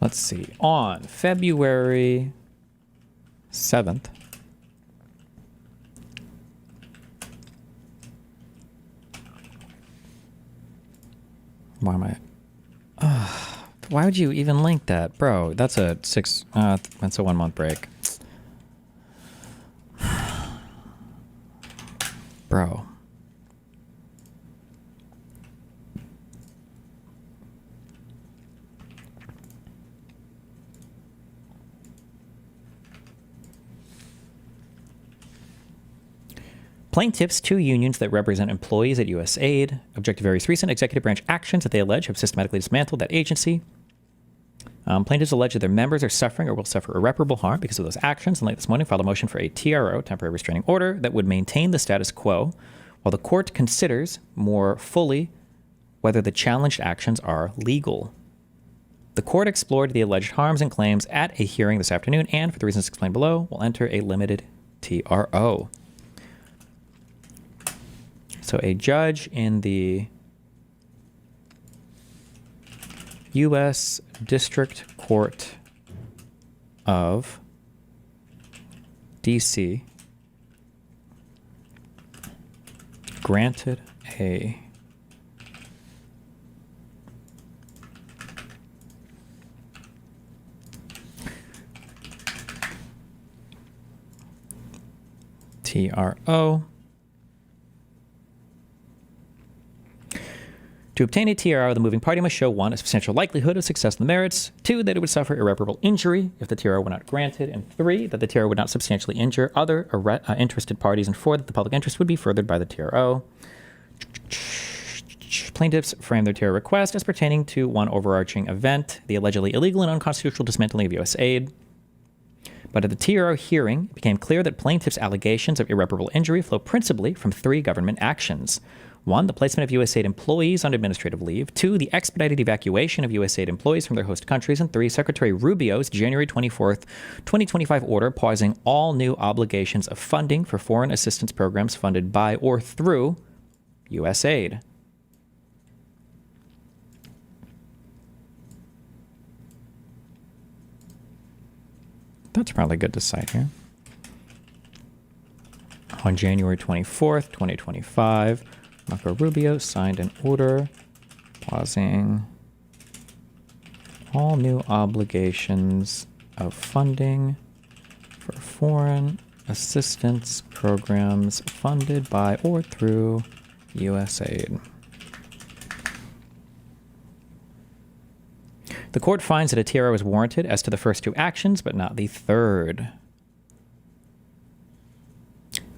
Let's see. On February 7th. Why am I... why would you even link that? Bro, that's a that's a 1 month break. Bro. Plaintiffs, two unions that represent employees at USAID, object to various recent executive branch actions that they allege have systematically dismantled that agency. Plaintiffs allege that their members are suffering or will suffer irreparable harm because of those actions, and late this morning filed a motion for a TRO, temporary restraining order, that would maintain the status quo while the court considers more fully whether the challenged actions are legal. The court explored the alleged harms and claims at a hearing this afternoon, and for the reasons explained below, will enter a limited TRO. So a judge in the U.S. District Court of D.C. granted a TRO To obtain a TRO, the moving party must show 1, a substantial likelihood of success in the merits, 2, that it would suffer irreparable injury if the TRO were not granted, and 3, that the TRO would not substantially injure other interested parties, and 4, that the public interest would be furthered by the TRO. Plaintiffs framed their TRO request as pertaining to one overarching event, the allegedly illegal and unconstitutional dismantling of USAID. But at the TRO hearing, it became clear that plaintiffs' allegations of irreparable injury flow principally from 3 government actions. 1, the placement of USAID employees on administrative leave. 2, the expedited evacuation of USAID employees from their host countries. And 3, Secretary Rubio's January 24th, 2025 order pausing all new obligations of funding for foreign assistance programs funded by or through USAID. That's probably good to cite here. On January 24th, 2025, Marco Rubio signed an order pausing all new obligations of funding for foreign assistance programs funded by or through USAID. The court finds that a TRO is warranted as to the first 2 actions, but not the third.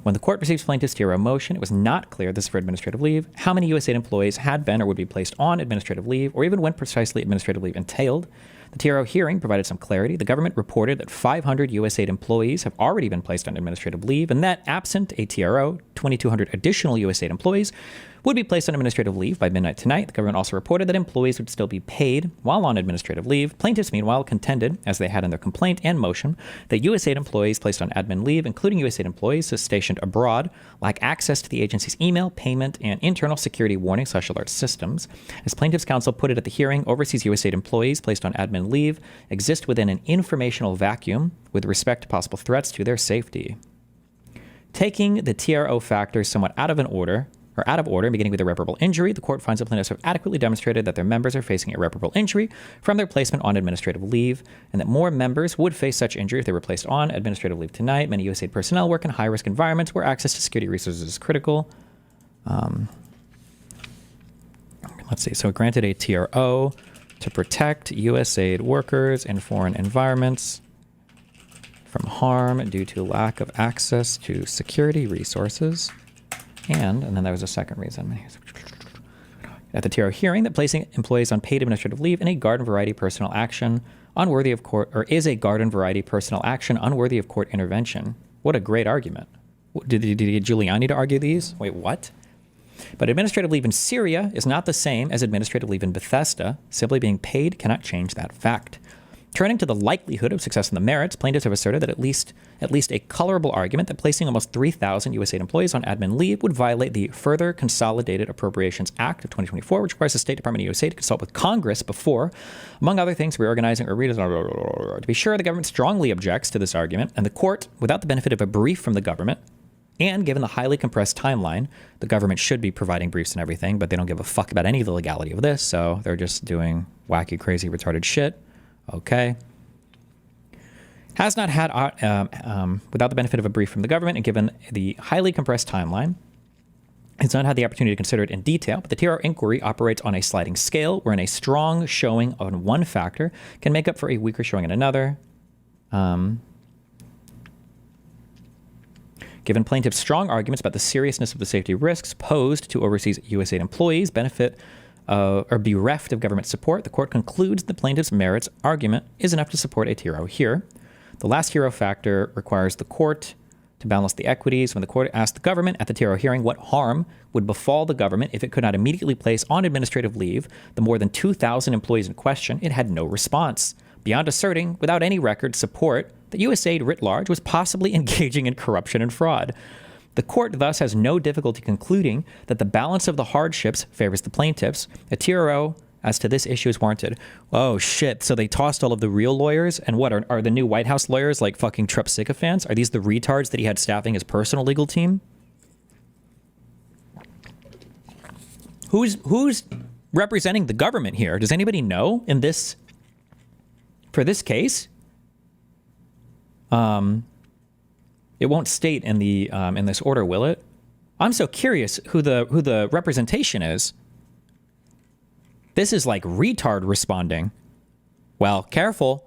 When the court receives plaintiff's TRO motion, it was not clear this is for administrative leave, how many USAID employees had been or would be placed on administrative leave, or even when precisely administrative leave entailed. The TRO hearing provided some clarity. The government reported that 500 USAID employees have already been placed on administrative leave, and that, absent a TRO, 2,200 additional USAID employees would be placed on administrative leave by midnight tonight. The government also reported that employees would still be paid while on administrative leave. Plaintiffs, meanwhile, contended, as they had in their complaint and motion, that USAID employees placed on admin leave, including USAID employees stationed abroad, lack access to the agency's email, payment, and internal security warning/alert systems. As plaintiffs' counsel put it at the hearing, overseas USAID employees placed on admin leave exist within an informational vacuum with respect to possible threats to their safety. Taking the TRO factors somewhat out of order, beginning with irreparable injury, the court finds that plaintiffs have adequately demonstrated that their members are facing irreparable injury from their placement on administrative leave, and that more members would face such injury if they were placed on administrative leave tonight. Many USAID personnel work in high-risk environments where access to security resources is critical. Let's see. So it granted a TRO to protect USAID workers in foreign environments from harm due to lack of access to security resources. And then there was a second reason. At the TRO hearing, that placing employees on paid administrative leave in a garden variety personal action unworthy of court, or is a garden variety personal action unworthy of court intervention. What a great argument. Did you get Giuliani to argue these? Wait, what? But administrative leave in Syria is not the same as administrative leave in Bethesda. Simply being paid cannot change that fact. Turning to the likelihood of success in the merits, plaintiffs have asserted that at least a colorable argument that placing almost 3,000 USAID employees on admin leave would violate the Further Consolidated Appropriations Act of 2024, which requires the State Department of USAID to consult with Congress before, among other things, reorganizing or redesigning. To be sure, the government strongly objects to this argument, and the court, without the benefit of a brief from the government, and given the highly compressed timeline, the government should be providing briefs and everything, but they don't give a fuck about any of the legality of this, so they're just doing wacky, crazy, retarded shit. Okay. Has not had, without the benefit of a brief from the government and given the highly compressed timeline, has not had the opportunity to consider it in detail, but the TRO inquiry operates on a sliding scale wherein a strong showing on one factor can make up for a weaker showing in another. Given plaintiffs' strong arguments about the seriousness of the safety risks posed to overseas USAID employees benefit or bereft of government support, the court concludes the plaintiff's merits argument is enough to support a TRO here. The last TRO factor requires the court to balance the equities. When the court asked the government at the TRO hearing what harm would befall the government if it could not immediately place on administrative leave the more than 2,000 employees in question, it had no response, beyond asserting, without any record support, that USAID writ large was possibly engaging in corruption and fraud. The court thus has no difficulty concluding that the balance of the hardships favors the plaintiffs. A TRO as to this issue is warranted. Oh shit, so they tossed all of the real lawyers, and what, are the new White House lawyers like fucking Trump sycophants? Are these the retards that he had staffing his personal legal team? Who's representing the government here? Does anybody know in this, for this case? It won't state in the in this order, will it? I'm so curious who the representation is. This is like retard responding. Well, careful.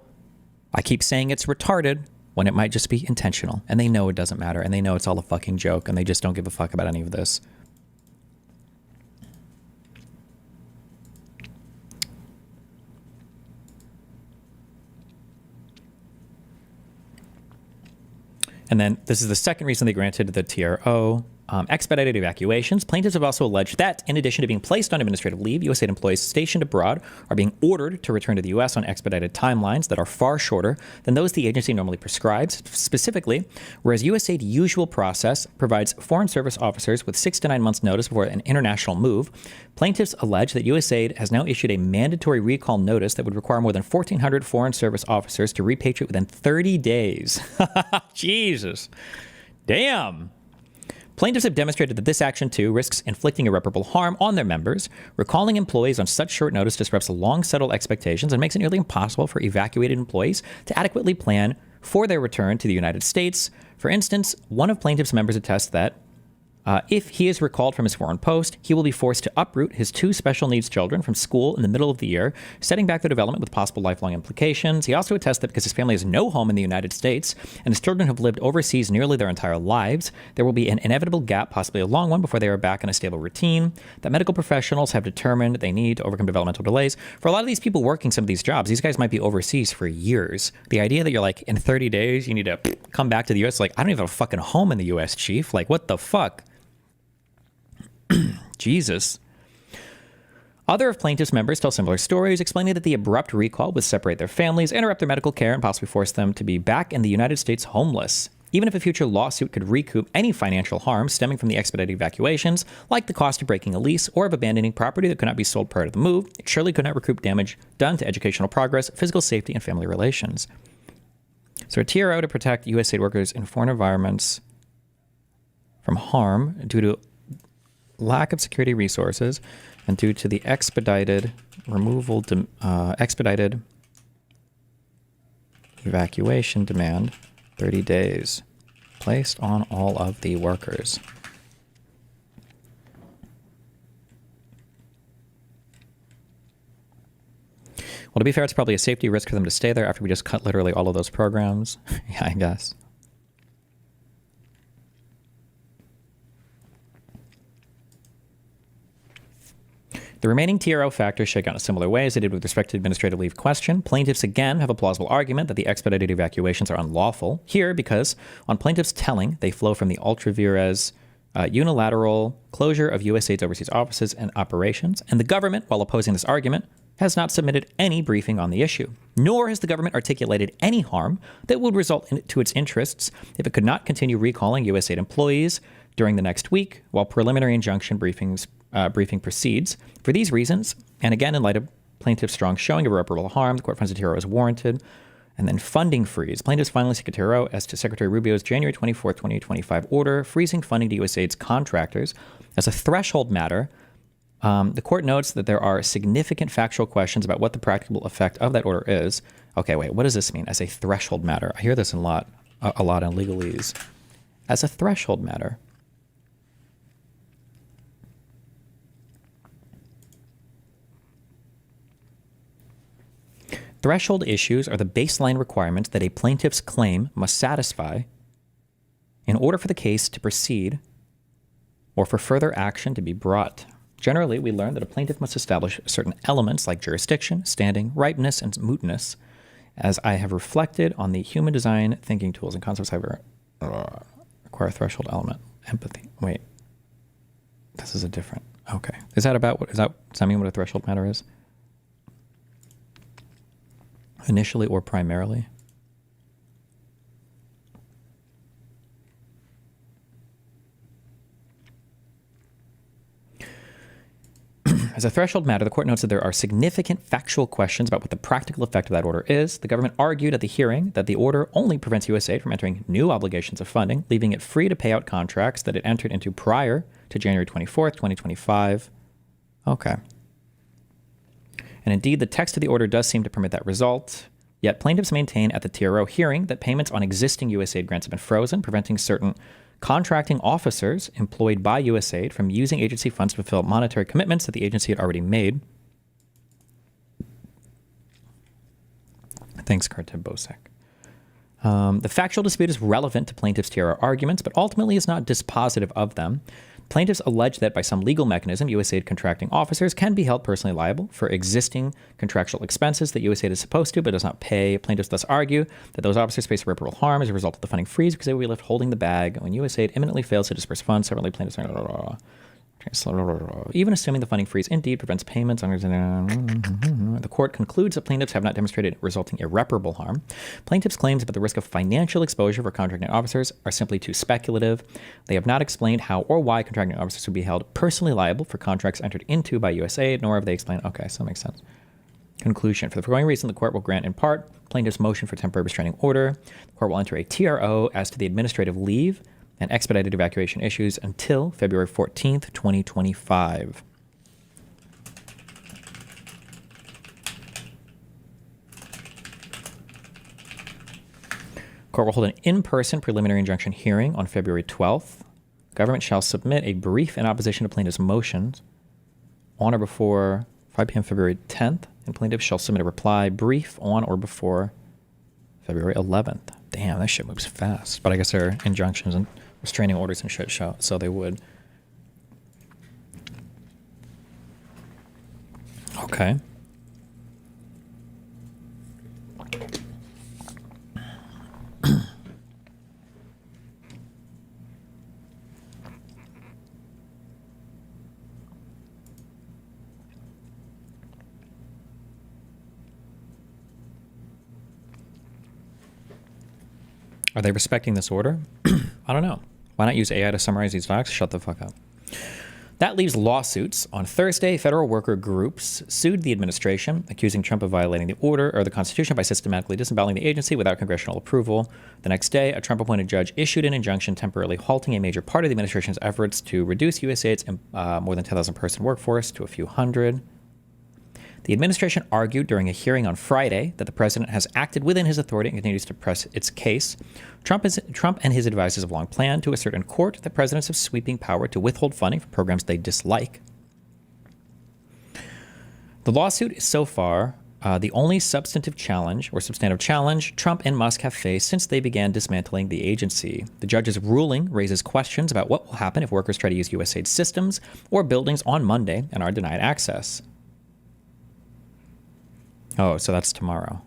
I keep saying it's retarded when it might just be intentional, and they know it doesn't matter, and they know it's all a fucking joke, and they just don't give a fuck about any of this. And then this is the second reason they granted the TRO. Expedited evacuations. Plaintiffs have also alleged that, in addition to being placed on administrative leave, USAID employees stationed abroad are being ordered to return to the U.S. on expedited timelines that are far shorter than those the agency normally prescribes. Specifically, whereas USAID usual process provides Foreign Service officers with 6 to 9 months notice before an international move, plaintiffs allege that USAID has now issued a mandatory recall notice that would require more than 1,400 Foreign Service officers to repatriate within 30 days. Jesus. Damn. Plaintiffs have demonstrated that this action, too, risks inflicting irreparable harm on their members. Recalling employees on such short notice disrupts long-settled expectations and makes it nearly impossible for evacuated employees to adequately plan for their return to the United States. For instance, one of plaintiffs' members attests that if he is recalled from his foreign post, he will be forced to uproot his 2 special needs children from school in the middle of the year, setting back their development with possible lifelong implications. He also attests that because his family has no home in the United States and his children have lived overseas nearly their entire lives, there will be an inevitable gap, possibly a long one, before they are back in a stable routine. That medical professionals have determined they need to overcome developmental delays. For a lot of these people working some of these jobs, these guys might be overseas for years. The idea that you're like, in 30 days, you need to come back to the U.S., like, I don't even have a fucking home in the U.S., chief. Like, what the fuck? Jesus. Other of plaintiffs' members tell similar stories, explaining that the abrupt recall would separate their families, interrupt their medical care, and possibly force them to be back in the United States homeless. Even if a future lawsuit could recoup any financial harm stemming from the expedited evacuations, like the cost of breaking a lease or of abandoning property that could not be sold prior to the move, it surely could not recoup damage done to educational progress, physical safety, and family relations. So a TRO to protect USAID workers in foreign environments from harm due to lack of security resources and due to the expedited expedited evacuation demand, 30 days, placed on all of the workers. Well, to be fair, it's probably a safety risk for them to stay there after we just cut literally all of those programs. Yeah, I guess. The remaining TRO factors shake out in a similar way as they did with respect to administrative leave question. Plaintiffs again have a plausible argument that the expedited evacuations are unlawful here because, on plaintiffs' telling, they flow from the ultra vires unilateral closure of USAID's overseas offices and operations, and the government, while opposing this argument, has not submitted any briefing on the issue, nor has the government articulated any harm that would result to its interests if it could not continue recalling USAID employees during the next week while preliminary injunction briefing proceeds. For these reasons, and again in light of plaintiff's strong showing of irreparable harm, the court finds the TRO is warranted. And then funding freeze. Plaintiffs finally seek a TRO as to Secretary Rubio's January 24, 2025 order freezing funding to USAID's contractors as a threshold matter. The court notes that there are significant factual questions about what the practical effect of that order is. Okay, wait, what does this mean? As a threshold matter. I hear this a lot in legalese. As a threshold matter. Threshold issues are the baseline requirements that a plaintiff's claim must satisfy in order for the case to proceed or for further action to be brought. Generally, we learn that a plaintiff must establish certain elements like jurisdiction, standing, ripeness, and mootness. As I have reflected on the human design thinking tools and concepts, I require a threshold element. Empathy. Wait. This is a different. Okay. Does that mean what a threshold matter is? Initially or primarily? As a threshold matter, the court notes that there are significant factual questions about what the practical effect of that order is. The government argued at the hearing that the order only prevents USAID from entering new obligations of funding, leaving it free to pay out contracts that it entered into prior to January 24th, 2025. Okay. And indeed, the text of the order does seem to permit that result. Yet plaintiffs maintain at the TRO hearing that payments on existing USAID grants have been frozen, preventing certain contracting officers employed by USAID from using agency funds to fulfill monetary commitments that the agency had already made. Thanks, Kartib Bosek. The factual dispute is relevant to plaintiffs' TRO arguments, but ultimately is not dispositive of them. Plaintiffs allege that by some legal mechanism, USAID contracting officers can be held personally liable for existing contractual expenses that USAID is supposed to but does not pay. Plaintiffs thus argue that those officers face irreparable harm as a result of the funding freeze because they will be left holding the bag when USAID imminently fails to disperse funds. Separately, plaintiffs even assuming the funding freeze indeed prevents payments. The court concludes that plaintiffs have not demonstrated resulting irreparable harm. Plaintiffs' claims about the risk of financial exposure for contracting officers are simply too speculative. They have not explained how or why contracting officers would be held personally liable for contracts entered into by USAID, nor have they explained. Okay, so that makes sense. Conclusion. For the foregoing reason, the court will grant in part plaintiff's motion for temporary restraining order. The court will enter a TRO as to the administrative leave and expedited evacuation issues until February 14th, 2025. Court will hold an in-person preliminary injunction hearing on February 12th. Government shall submit a brief in opposition to plaintiff's motions on or before 5 p.m. February 10th, and plaintiffs shall submit a reply brief on or before February 11th. Damn, that shit moves fast. But I guess there are injunctions and restraining orders and shit, so they would. Okay. Are they respecting this order? I don't know. Why not use AI to summarize these facts? Shut the fuck up. That leaves lawsuits. On Thursday, federal worker groups sued the administration, accusing Trump of violating the order or the Constitution by systematically disemboweling the agency without congressional approval. The next day, a Trump-appointed judge issued an injunction temporarily halting a major part of the administration's efforts to reduce USAID's more than 10,000-person workforce to a few hundred. The administration argued during a hearing on Friday that the president has acted within his authority and continues to press its case. Trump and his advisors have long planned to assert in court that presidents have sweeping power to withhold funding for programs they dislike. The lawsuit is so far the only substantive challenge Trump and Musk have faced since they began dismantling the agency. The judge's ruling raises questions about what will happen if workers try to use USAID systems or buildings on Monday and are denied access. Oh, so that's tomorrow.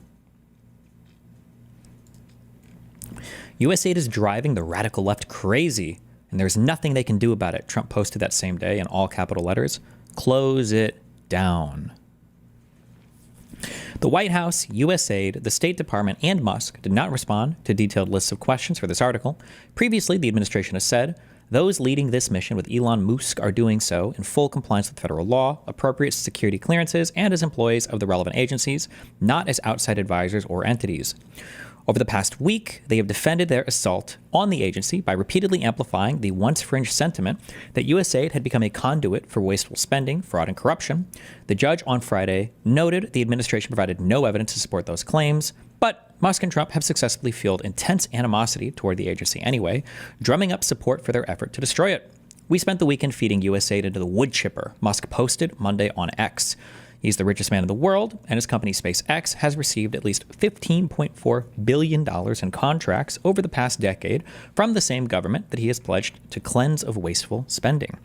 USAID is driving the radical left crazy, and there's nothing they can do about it. Trump posted that same day in all capital letters. Close it down. The White House, USAID, the State Department, and Musk did not respond to detailed lists of questions for this article. Previously, the administration has said those leading this mission with Elon Musk are doing so in full compliance with federal law, appropriate security clearances, and as employees of the relevant agencies, not as outside advisors or entities. Over the past week, they have defended their assault on the agency by repeatedly amplifying the once fringe sentiment that USAID had become a conduit for wasteful spending, fraud, and corruption. The judge on Friday noted the administration provided no evidence to support those claims, but Musk and Trump have successfully fueled intense animosity toward the agency anyway, drumming up support for their effort to destroy it. We spent the weekend feeding USAID into the wood chipper, Musk posted Monday on X. He's the richest man in the world, and his company SpaceX has received at least $15.4 billion in contracts over the past decade from the same government that he has pledged to cleanse of wasteful spending.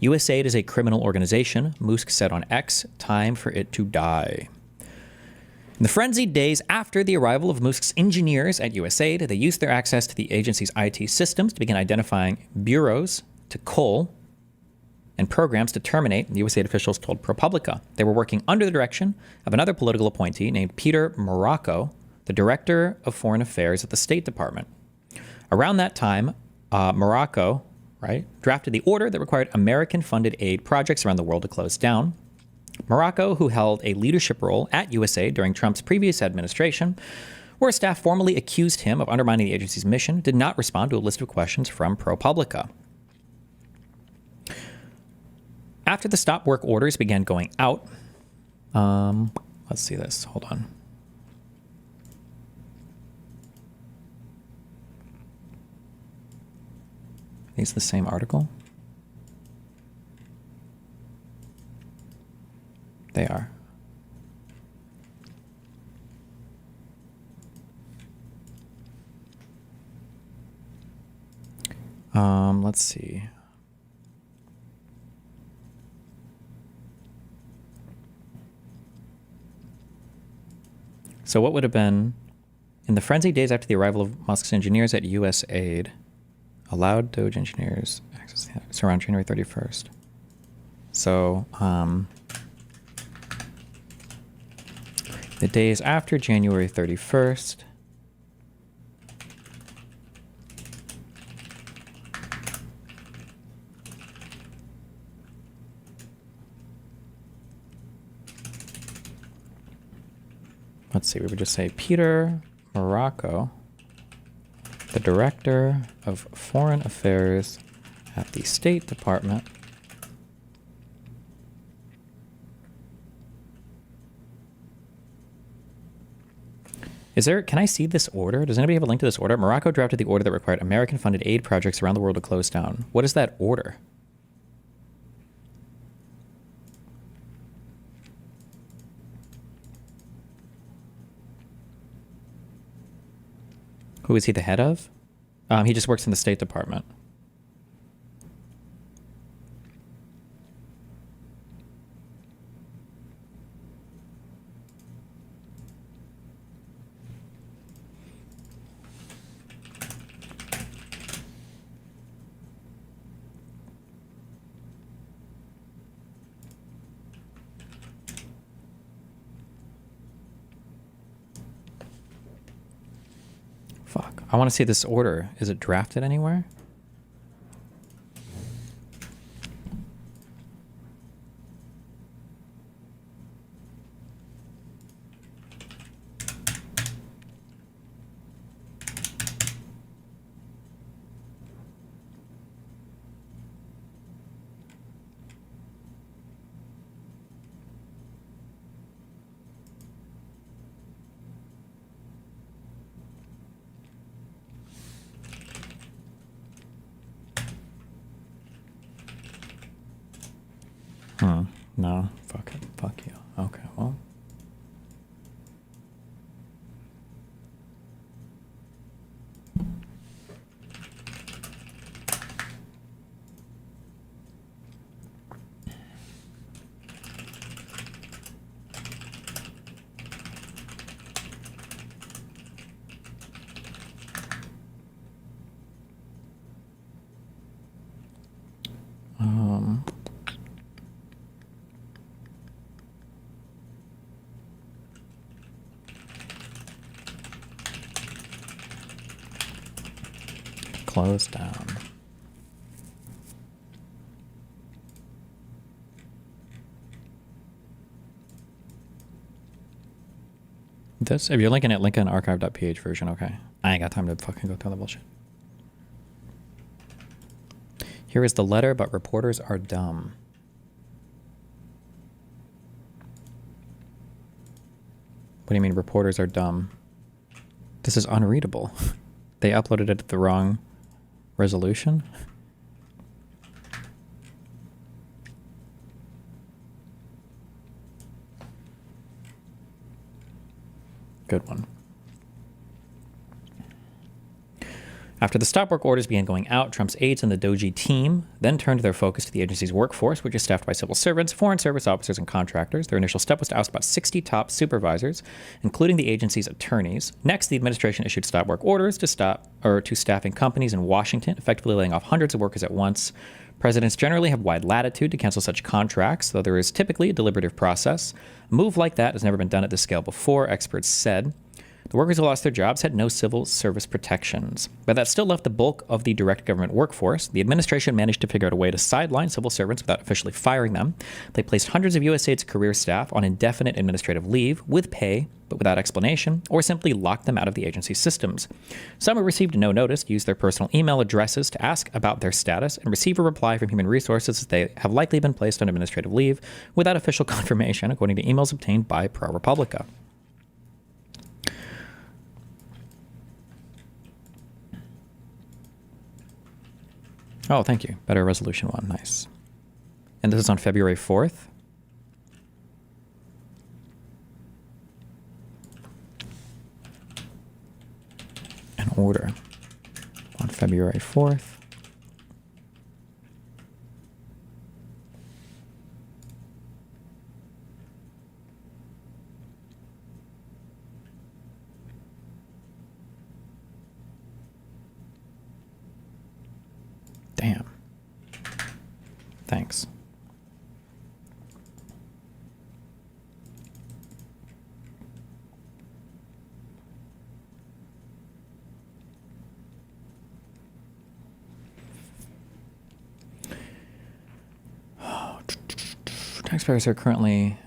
USAID is a criminal organization, Musk said on X, time for it to die. In the frenzied days after the arrival of Musk's engineers at USAID, they used their access to the agency's IT systems to begin identifying bureaus to cull and programs to terminate, USAID officials told ProPublica. They were working under the direction of another political appointee named Peter Morocco, the director of foreign affairs at the State Department. Around that time, Morocco, drafted the order that required American-funded aid projects around the world to close down. Morocco, who held a leadership role at USAID during Trump's previous administration, where staff formally accused him of undermining the agency's mission, did not respond to a list of questions from ProPublica. After the stop work orders began going out, let's see this. Hold on. Is the same article? They are. Let's see. So what would have been, in the frenzied days after the arrival of Musk's engineers at USAID, allowed Doge engineers access the around January 31st. So, the days after January 31st, let's see, we would just say Peter Morocco, the director of foreign affairs at the State Department, can I see this order? Does anybody have a link to this order? Morocco drafted the order that required American-funded aid projects around the world to close down. What is that order? Who is he the head of? He just works in the State Department. Fuck. I want to see this order. Is it drafted anywhere? No. Fuck it. Fuck you. Okay, well. closed down. This, if you're linking it, link an archive.ph version, okay. I ain't got time to fucking go through the bullshit. Here is the letter, but reporters are dumb. What do you mean reporters are dumb? This is unreadable. They uploaded it at the wrong resolution. Good one. After the stop work orders began going out, Trump's aides and the Doji team then turned their focus to the agency's workforce, which is staffed by civil servants, foreign service officers, and contractors. Their initial step was to oust about 60 top supervisors, including the agency's attorneys. Next, the administration issued stop work orders to staffing companies in Washington, effectively laying off hundreds of workers at once. Presidents generally have wide latitude to cancel such contracts, though there is typically a deliberative process. A move like that has never been done at this scale before, experts said. The workers who lost their jobs had no civil service protections, but that still left the bulk of the direct government workforce. The administration managed to figure out a way to sideline civil servants without officially firing them. They placed hundreds of USAID's career staff on indefinite administrative leave with pay, but without explanation, or simply locked them out of the agency's systems. Some who received no notice used their personal email addresses to ask about their status and receive a reply from Human Resources that they have likely been placed on administrative leave without official confirmation, according to emails obtained by ProRepublica. Oh, thank you. Better resolution one. Nice. And this is on February 4th. An order on February 4th. Damn. Thanks. Taxpayers are currently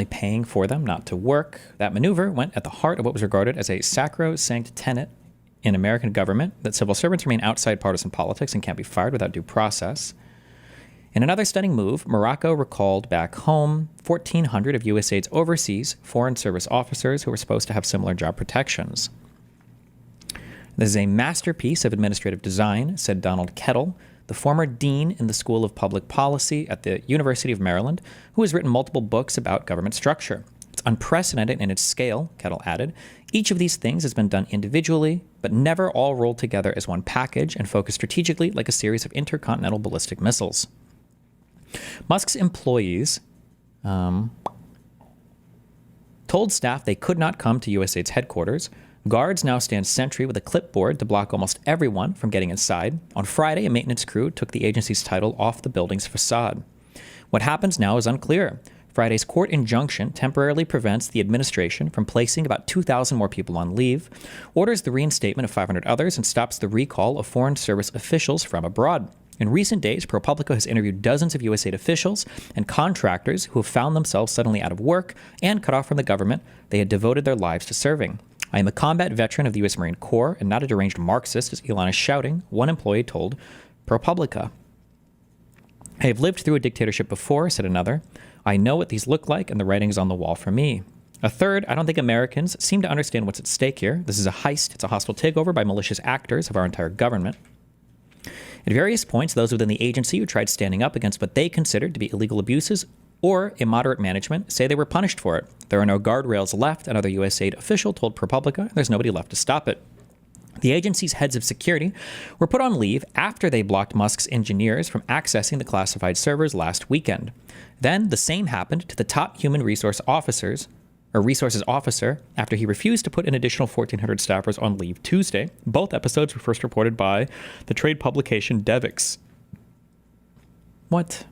paying for them not to work. That maneuver went at the heart of what was regarded as a sacrosanct tenet in American government, that civil servants remain outside partisan politics and can't be fired without due process. In another stunning move, Morocco recalled back home 1,400 of USAID's overseas foreign service officers who were supposed to have similar job protections. This is a masterpiece of administrative design, said Donald Kettle, the former dean in the School of Public Policy at the University of Maryland, who has written multiple books about government structure. It's unprecedented in its scale, Kettle added. Each of these things has been done individually, but never all rolled together as one package and focused strategically like a series of intercontinental ballistic missiles. Musk's employees told staff they could not come to USAID's headquarters. Guards now stand sentry with a clipboard to block almost everyone from getting inside. On Friday, a maintenance crew took the agency's title off the building's facade. What happens now is unclear. Friday's court injunction temporarily prevents the administration from placing about 2,000 more people on leave, orders the reinstatement of 500 others, and stops the recall of foreign service officials from abroad. In recent days, ProPublica has interviewed dozens of USAID officials and contractors who have found themselves suddenly out of work and cut off from the government they had devoted their lives to serving. I am a combat veteran of the U.S. Marine Corps and not a deranged Marxist, as Elon is shouting, one employee told ProPublica. I have lived through a dictatorship before, said another. I know what these look like, and the writing is on the wall for me. A third, I don't think Americans seem to understand what's at stake here. This is a heist. It's a hostile takeover by malicious actors of our entire government. At various points, those within the agency who tried standing up against what they considered to be illegal abuses or immoderate management say they were punished for it. There are no guardrails left, another USAID official told ProPublica. There's nobody left to stop it. The agency's heads of security were put on leave after they blocked Musk's engineers from accessing the classified servers last weekend. Then the same happened to the top human resources officer after he refused to put an additional 1,400 staffers on leave Tuesday. Both episodes were first reported by the trade publication Devix. What?